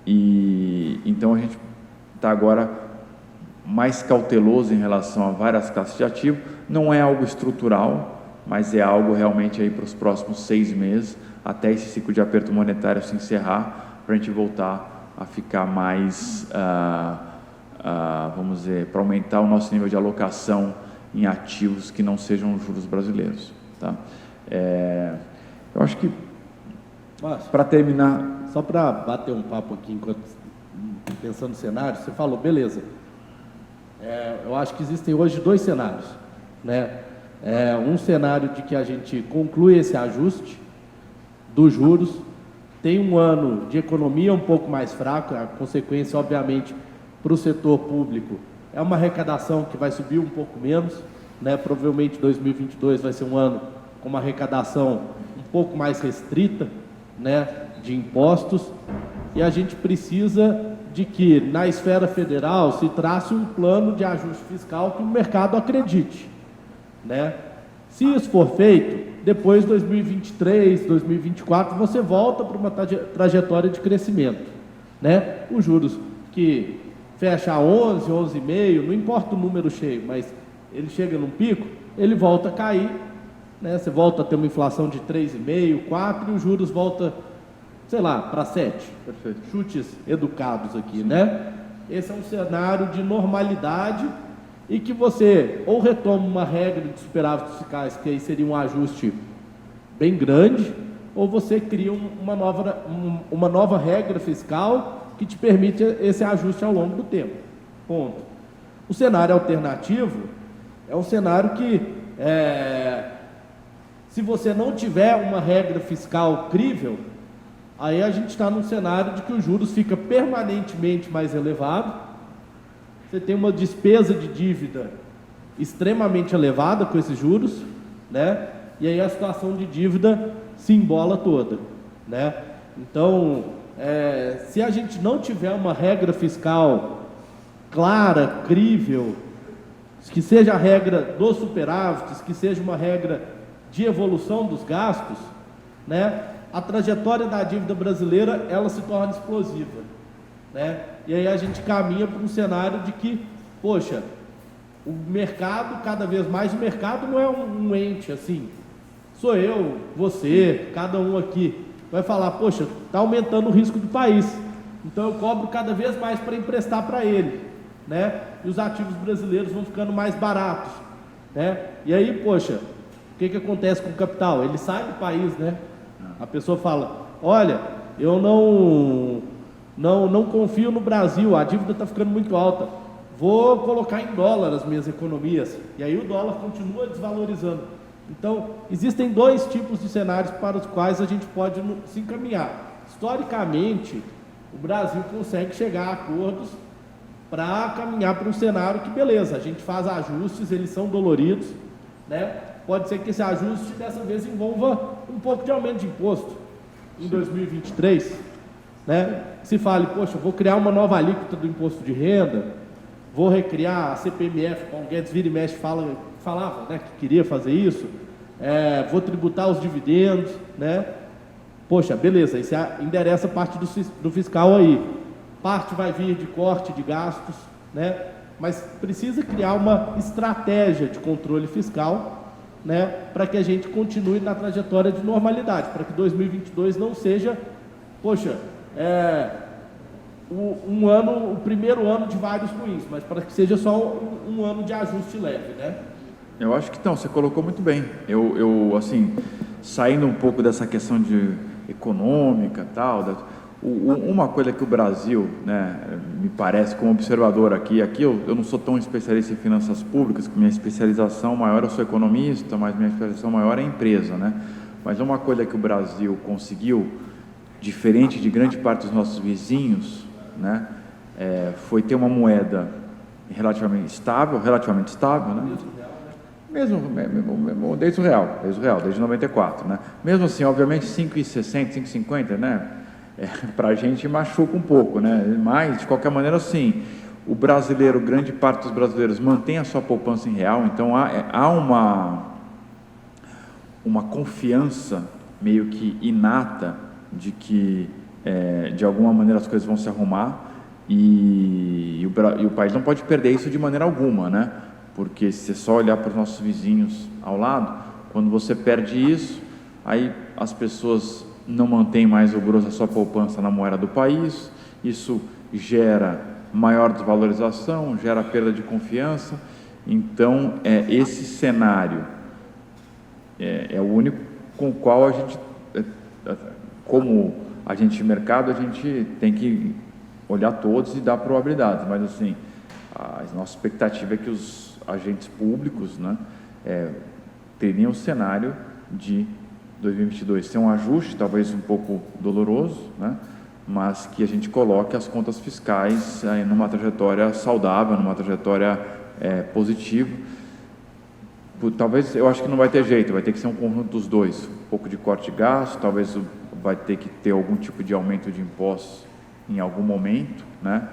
e então a gente está agora mais cauteloso em relação a várias classes de ativo. Não é algo estrutural, mas é algo realmente aí para os próximos 6 meses, até esse ciclo de aperto monetário se encerrar, para a gente voltar a ficar mais, vamos dizer, para aumentar o nosso nível de alocação em ativos que não sejam juros brasileiros. Tá? Eu acho que, para terminar... Só para bater um papo aqui, enquanto pensando no cenário, você falou, beleza, eu acho que existem hoje 2 cenários, né? Um cenário de que a gente conclui esse ajuste dos juros, tem um ano de economia um pouco mais fraco, a consequência, obviamente, para o setor público é uma arrecadação que vai subir um pouco menos, né? Provavelmente 2022 vai ser um ano com uma arrecadação um pouco mais restrita, né, de impostos, e a gente precisa de que na esfera federal se trace um plano de ajuste fiscal que o mercado acredite, né? Se isso for feito, depois de 2023, 2024, você volta para uma trajetória de crescimento, né? Os juros que fecha a 11, 11,5, não importa o número cheio, mas ele chega num pico, ele volta a cair, né? Você volta a ter uma inflação de 3,5, 4 e os juros volta, sei lá, para 7. Perfeito. Chutes educados aqui, né? Esse é um cenário de normalidade e que você ou retoma uma regra de superávites fiscais, que aí seria um ajuste bem grande, ou você cria uma nova regra fiscal que te permite esse ajuste ao longo do tempo. Ponto. O cenário alternativo é um cenário que, se você não tiver uma regra fiscal crível, aí a gente está num cenário de que os juros ficam permanentemente mais elevados, você tem uma despesa de dívida extremamente elevada com esses juros, né? E aí a situação de dívida se embola toda, né? Então, se a gente não tiver uma regra fiscal clara, crível, que seja a regra dos superávites, que seja uma regra de evolução dos gastos, né? A trajetória da dívida brasileira, ela se torna explosiva, né? E aí a gente caminha para um cenário de que, poxa, o mercado, cada vez mais, o mercado não é um ente assim, sou eu, você, cada um aqui, vai falar, poxa, está aumentando o risco do país, então eu cobro cada vez mais para emprestar para ele, né? E os ativos brasileiros vão ficando mais baratos, né? E aí, poxa, o que acontece com o capital? Ele sai do país, né? A pessoa fala, olha, eu não confio no Brasil, a dívida está ficando muito alta, vou colocar em dólar as minhas economias, e aí o dólar continua desvalorizando. Então, existem 2 tipos de cenários para os quais a gente pode se encaminhar. Historicamente, o Brasil consegue chegar a acordos para caminhar para um cenário que, beleza, a gente faz ajustes, eles são doloridos, né? Pode ser que esse ajuste dessa vez envolva um pouco de aumento de imposto em 2023, né? Se fale, poxa, vou criar uma nova alíquota do imposto de renda, vou recriar a CPMF, como o Guedes vira e mexe falava, né, que queria fazer isso, vou tributar os dividendos, né? Poxa, beleza, isso endereça parte do fiscal aí, parte vai vir de corte de gastos, né? Mas precisa criar uma estratégia de controle fiscal, né, para que a gente continue na trajetória de normalidade, para que 2022 não seja, poxa, o primeiro ano de vários ruins, mas para que seja só um ano de ajuste leve, né? Eu acho que não, você colocou muito bem. Eu assim, saindo um pouco dessa questão de econômica e tal, uma coisa que o Brasil, né, me parece, como observador aqui eu não sou tão especialista em finanças públicas, que minha especialização maior, eu sou economista, mas minha especialização maior é empresa, né? Mas uma coisa que o Brasil conseguiu, diferente de grande parte dos nossos vizinhos, né, foi ter uma moeda relativamente estável, né? desde o real, desde 94, né? Mesmo assim, obviamente, 5,60, 5,50, né? Para a gente machuca um pouco, né? Mas, de qualquer maneira, assim, o brasileiro, grande parte dos brasileiros mantém a sua poupança em real, então há uma confiança meio que inata de que, de alguma maneira, as coisas vão se arrumar e o país não pode perder isso de maneira alguma, né? Porque se você só olhar para os nossos vizinhos ao lado, quando você perde isso, aí as pessoas não mantêm mais o grosso da sua poupança na moeda do país, isso gera maior desvalorização, gera perda de confiança. Então, esse cenário é o único com o qual a gente, como agente de mercado, a gente tem que olhar todos e dar probabilidades, mas assim, a nossa expectativa é que os agentes públicos, né, teriam um cenário de 2022 ter um ajuste, talvez um pouco doloroso, né, mas que a gente coloque as contas fiscais numa trajetória saudável, numa trajetória positiva. Talvez, eu acho que não vai ter jeito, vai ter que ser um conjunto dos dois, um pouco de corte de gasto, talvez vai ter que ter algum tipo de aumento de impostos em algum momento, né,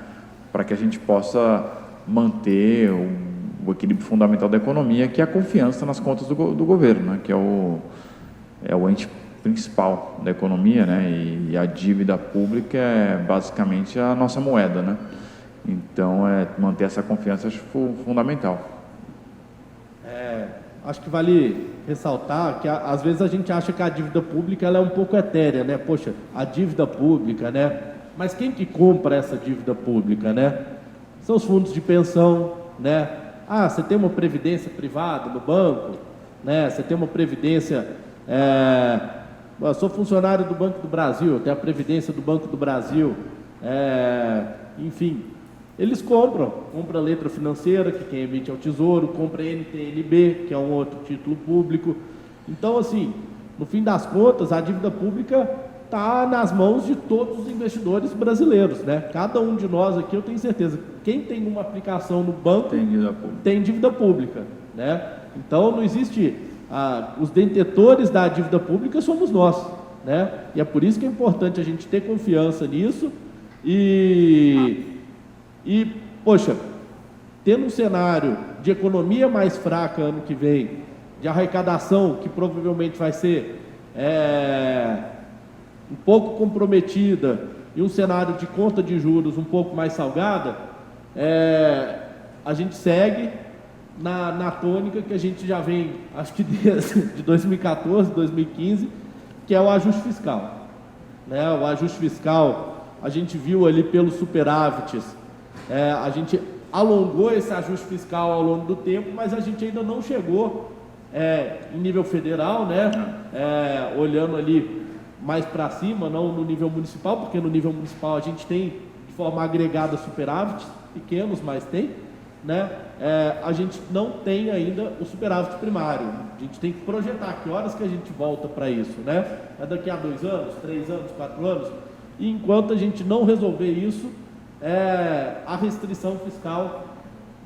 para que a gente possa manter o equilíbrio fundamental da economia, que é a confiança nas contas do governo, né, que é o ente principal da economia, né, e a dívida pública é basicamente a nossa moeda, né. Então, manter essa confiança acho fundamental. Acho que vale ressaltar que às vezes a gente acha que a dívida pública ela é um pouco etérea, né? Poxa, a dívida pública, né? Mas quem que compra essa dívida pública, né? São os fundos de pensão, né? Ah, você tem uma previdência privada no banco, né? Você tem uma previdência... eu sou funcionário do Banco do Brasil, eu tenho a previdência do Banco do Brasil, enfim... Eles compram letra financeira, que quem emite é o Tesouro, compra NTNB, que é um outro título público. Então, assim, no fim das contas, a dívida pública está nas mãos de todos os investidores brasileiros, né? Cada um de nós aqui, eu tenho certeza, quem tem uma aplicação no banco tem dívida pública, né? Então, não existe... os detetores da dívida pública somos nós, né? E é por isso que é importante a gente ter confiança nisso e, poxa, tendo um cenário de economia mais fraca ano que vem, de arrecadação que provavelmente vai ser um pouco comprometida e um cenário de conta de juros um pouco mais salgada, a gente segue na tônica que a gente já vem, acho que desde de 2014, 2015, que é o ajuste fiscal, né? O ajuste fiscal, a gente viu ali pelos superávites, a gente alongou esse ajuste fiscal ao longo do tempo, mas a gente ainda não chegou em nível federal, né? Olhando ali mais para cima, não no nível municipal, porque no nível municipal a gente tem de forma agregada superávites, pequenos, mas tem, né? A gente não tem ainda o superávit primário, a gente tem que projetar que horas que a gente volta para isso, né? Daqui a 2 anos, 3 anos, 4 anos, e enquanto a gente não resolver isso, a restrição fiscal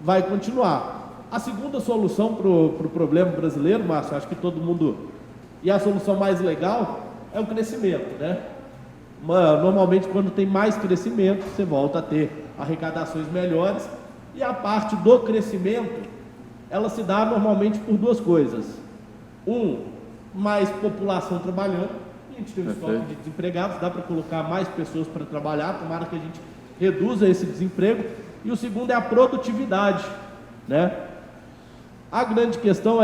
vai continuar. A segunda solução para o problema brasileiro, Márcio, acho que todo mundo... E a solução mais legal é o crescimento, né? Normalmente, quando tem mais crescimento, você volta a ter arrecadações melhores. E a parte do crescimento, ela se dá normalmente por 2 coisas. Mais população trabalhando. A gente tem um estoque de desempregados, dá para colocar mais pessoas para trabalhar, tomara que a gente reduza esse desemprego. E o segundo é a produtividade, né? A grande questão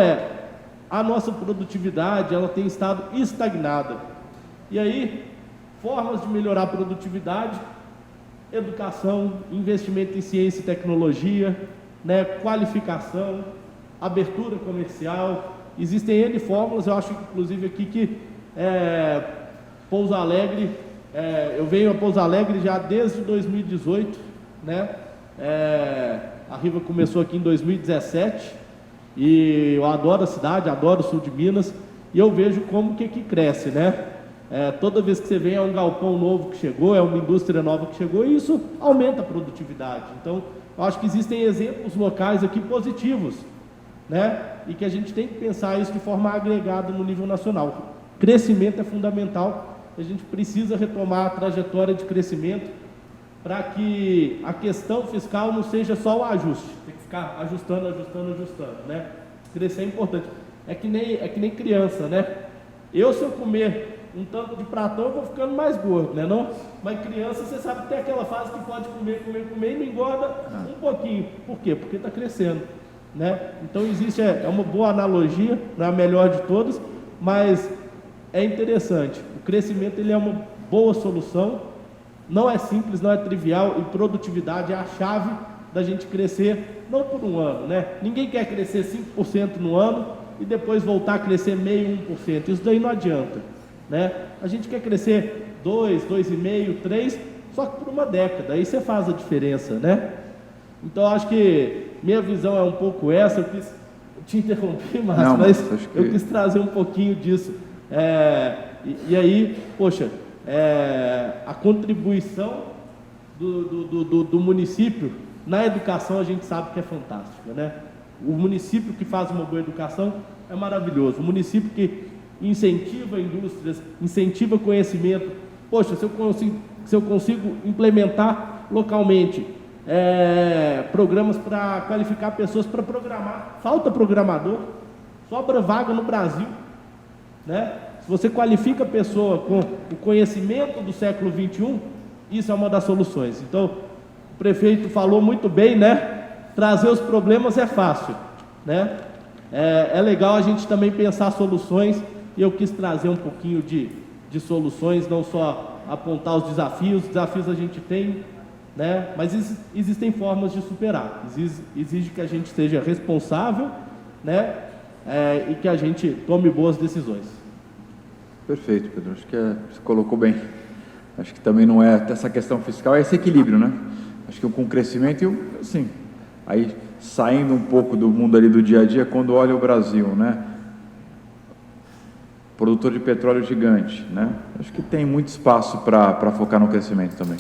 a nossa produtividade, ela tem estado estagnada. E aí, formas de melhorar a produtividade: educação, investimento em ciência e tecnologia, né? Qualificação, abertura comercial. Existem N fórmulas, eu acho inclusive aqui que Pouso Alegre, eu venho a Pouso Alegre já desde 2018, né? A Riva começou aqui em 2017 e eu adoro a cidade, adoro o sul de Minas, e eu vejo como que cresce, né? Toda vez que você vem, é um galpão novo que chegou, é uma indústria nova que chegou, e isso aumenta a produtividade. Então, eu acho que existem exemplos locais aqui positivos né? E que a gente tem que pensar isso de forma agregada no nível nacional. Crescimento é fundamental, a gente precisa retomar a trajetória de crescimento para que a questão fiscal não seja só o ajuste, tem que ficar ajustando, né? Crescer é importante. É que nem criança, né? Se eu comer um tanto de pratão, eu vou ficando mais gordo, né não? Mas criança, você sabe que tem aquela fase que pode comer e não engorda um pouquinho. Por quê? Porque está crescendo, né? Então existe, é uma boa analogia, não é a melhor de todas, mas é interessante. O crescimento ele é uma boa solução, não é simples, não é trivial, e produtividade é a chave da gente crescer, não por um ano, né? Ninguém quer crescer 5% no ano e depois voltar a crescer 0,5%, isso daí não adianta, né? A gente quer crescer 2, 2,5%, 3%, só que por uma década, aí você faz a diferença, né? Então acho que minha visão é um pouco essa. Eu quis te interromper, Márcio, mas eu quis trazer um pouquinho disso. E aí, poxa, a contribuição do município na educação a gente sabe que é fantástica, né? O município que faz uma boa educação é maravilhoso. O município que incentiva indústrias, incentiva conhecimento. Poxa, se eu consigo implementar localmente programas para qualificar pessoas para programar, falta programador, sobra vaga no Brasil, né? Se você qualifica a pessoa com o conhecimento do século XXI, isso é uma das soluções. Então, o prefeito falou muito bem, né? Trazer os problemas é fácil, né? É legal a gente também pensar soluções, e eu quis trazer um pouquinho de soluções, não só apontar os desafios a gente tem, né? Mas existem formas de superar, exige que a gente seja responsável, né? E que a gente tome boas decisões. Perfeito, Pedro, acho que você colocou bem. Acho que também não é essa questão fiscal, é esse equilíbrio, né? Acho que com o crescimento, assim, aí saindo um pouco do mundo ali do dia a dia, quando olha o Brasil, né? Produtor de petróleo gigante, né? Acho que tem muito espaço para focar no crescimento também.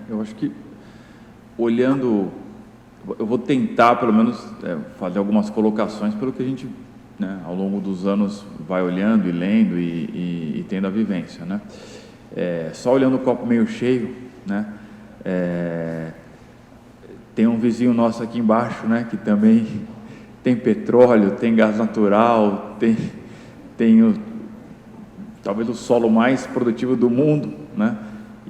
Eu acho que, olhando, eu vou tentar, pelo menos, fazer algumas colocações pelo que a gente, né, ao longo dos anos, vai olhando e lendo e tendo a vivência, né? Só olhando o copo meio cheio, né? Tem um vizinho nosso aqui embaixo, né, que também tem petróleo, tem gás natural, tem talvez o solo mais produtivo do mundo, né?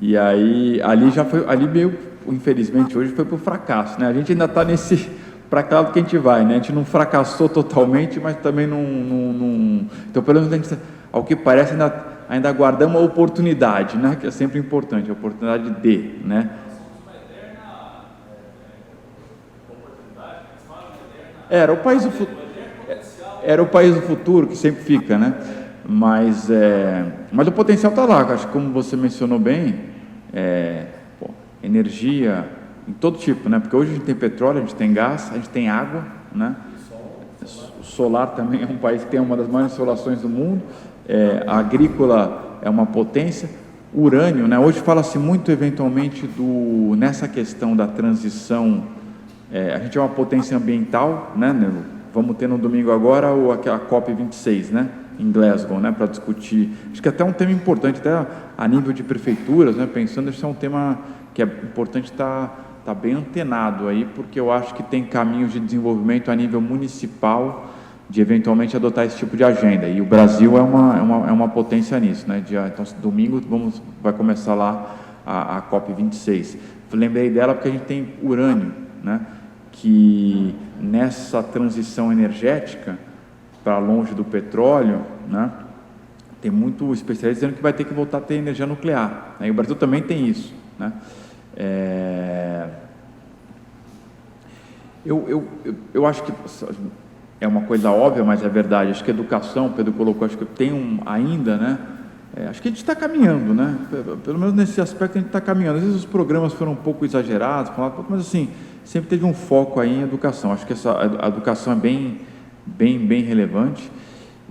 E aí, ali meio, infelizmente, hoje foi para o fracasso, né? A gente ainda está para cá lado que a gente vai, né? A gente não fracassou totalmente, mas também não... Então, pelo menos, a gente, ao que parece, ainda guardamos a oportunidade, né? Que é sempre importante, a oportunidade de, né? Era o país do futuro, que sempre fica, né? Mas o potencial está lá, acho que, como você mencionou bem, energia em todo tipo, né? Porque hoje a gente tem petróleo, a gente tem gás, a gente tem água, né? O solar também é um país que tem uma das maiores insolações do mundo, a agrícola é uma potência, urânio, né? Hoje fala-se muito eventualmente nessa questão da transição, a gente é uma potência ambiental, né? Vamos ter no domingo agora a COP26, né? Em Glasgow, né, para discutir, acho que até um tema importante, até a nível de prefeituras, né, pensando, isso é um tema que é importante estar bem antenado aí, porque eu acho que tem caminhos de desenvolvimento a nível municipal, de eventualmente adotar esse tipo de agenda, e o Brasil é uma potência nisso, né? Então, domingo vai começar lá a COP26, lembrei dela porque a gente tem urânio, né, que nessa transição energética, para longe do petróleo, né, tem muito especialista dizendo que vai ter que voltar a ter energia nuclear, né? E o Brasil também tem isso, né? Eu acho que é uma coisa óbvia, mas é verdade. Acho que a educação, o Pedro colocou, acho que tem ainda, né? Acho que a gente está caminhando, né? Pelo menos nesse aspecto a gente está caminhando. Às vezes os programas foram um pouco exagerados, mas assim, sempre teve um foco aí em educação. Acho que a educação é bem relevante.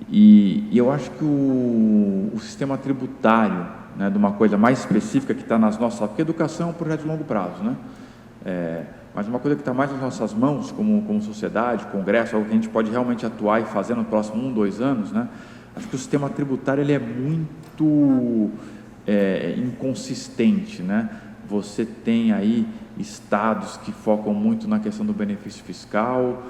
E eu acho que o sistema tributário, né, de uma coisa mais específica que está nas nossas... Porque a educação é um projeto de longo prazo, né? Mas uma coisa que está mais nas nossas mãos, como sociedade, Congresso, algo que a gente pode realmente atuar e fazer nos próximos 1, 2 anos, né? Acho que o sistema tributário ele é muito inconsistente, né? Você tem aí estados que focam muito na questão do benefício fiscal,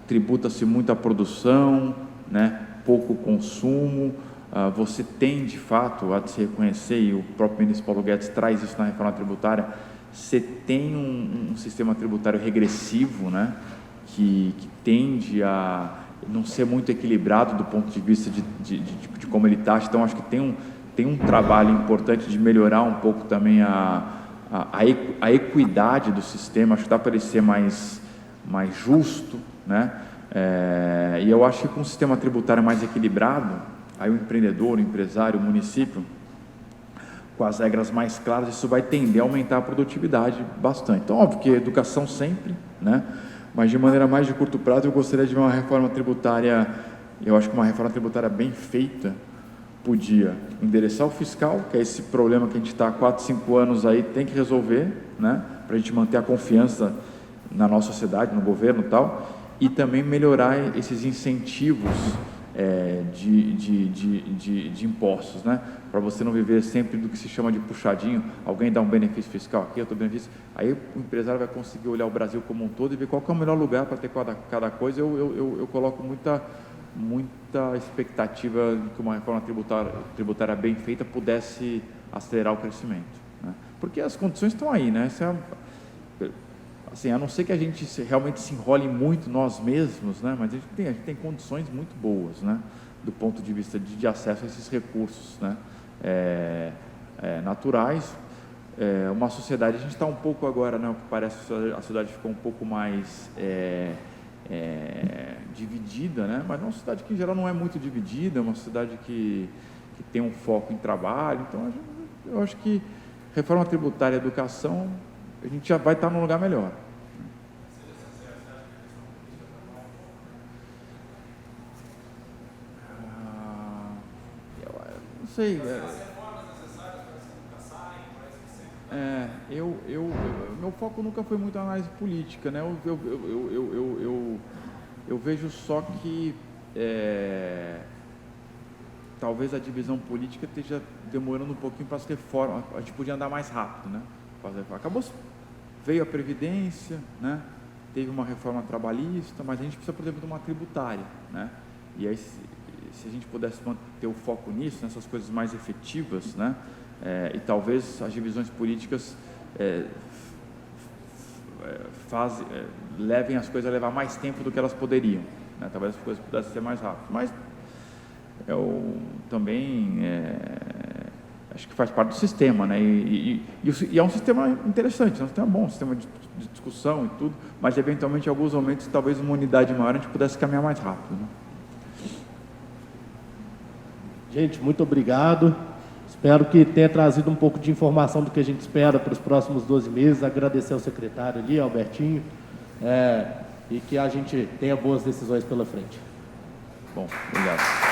tributa-se muito a produção, né? Pouco consumo. Você tem, de fato, a se reconhecer, e o próprio ministro Paulo Guedes traz isso na reforma tributária, você tem um sistema tributário regressivo, né? Que tende a não ser muito equilibrado do ponto de vista de como ele taxa. Então, acho que tem um trabalho importante de melhorar um pouco também a equidade do sistema. Acho que dá para ele ser mais justo, né? E eu acho que com um sistema tributário mais equilibrado, aí o empreendedor, o empresário, o município, com as regras mais claras, isso vai tender a aumentar a produtividade bastante. Então, óbvio que a educação sempre, né? Mas de maneira mais de curto prazo, eu gostaria de ver uma reforma tributária. Eu acho que uma reforma tributária bem feita podia endereçar o fiscal, que é esse problema que a gente está há 4, 5 anos aí, tem que resolver, né? Para a gente manter a confiança na nossa sociedade, no governo e tal, e também melhorar esses incentivos de impostos, né? Para você não viver sempre do que se chama de puxadinho, alguém dá um benefício fiscal aqui, outro benefício, aí o empresário vai conseguir olhar o Brasil como um todo e ver qual que é o melhor lugar para ter cada coisa. Eu coloco muita expectativa de que uma reforma tributária bem feita pudesse acelerar o crescimento, né? Porque as condições estão aí, né? Assim, a não ser que a gente realmente se enrole muito nós mesmos, né? Mas a gente tem condições muito boas, né? Do ponto de vista de acesso a esses recursos, né? Naturais. Uma sociedade, a gente está um pouco agora, né? O que parece, a sociedade ficou um pouco mais dividida, né? Mas é uma sociedade que em geral não é muito dividida, é uma sociedade que tem um foco em trabalho. Então, eu acho que reforma tributária e educação, a gente já vai estar num lugar melhor. Não sei. Meu foco nunca foi muito análise política, né? Eu vejo só que talvez a divisão política esteja demorando um pouquinho para as reformas. A gente podia andar mais rápido, né? Veio a Previdência, né? Teve uma reforma trabalhista, mas a gente precisa, por exemplo, de uma tributária, né? E aí, se a gente pudesse manter o foco nisso, nessas coisas mais efetivas, né? E talvez as divisões políticas levem as coisas a levar mais tempo do que elas poderiam, né? Talvez as coisas pudessem ser mais rápidas, mas eu também acho que faz parte do sistema, né? E é um sistema interessante, é um sistema bom, um sistema de discussão e tudo, mas eventualmente em alguns momentos, talvez uma unidade maior, a gente pudesse caminhar mais rápido, né? Gente, muito obrigado. Espero que tenha trazido um pouco de informação do que a gente espera para os próximos 12 meses. Agradecer ao secretário ali, Albertinho, e que a gente tenha boas decisões pela frente. Bom, obrigado.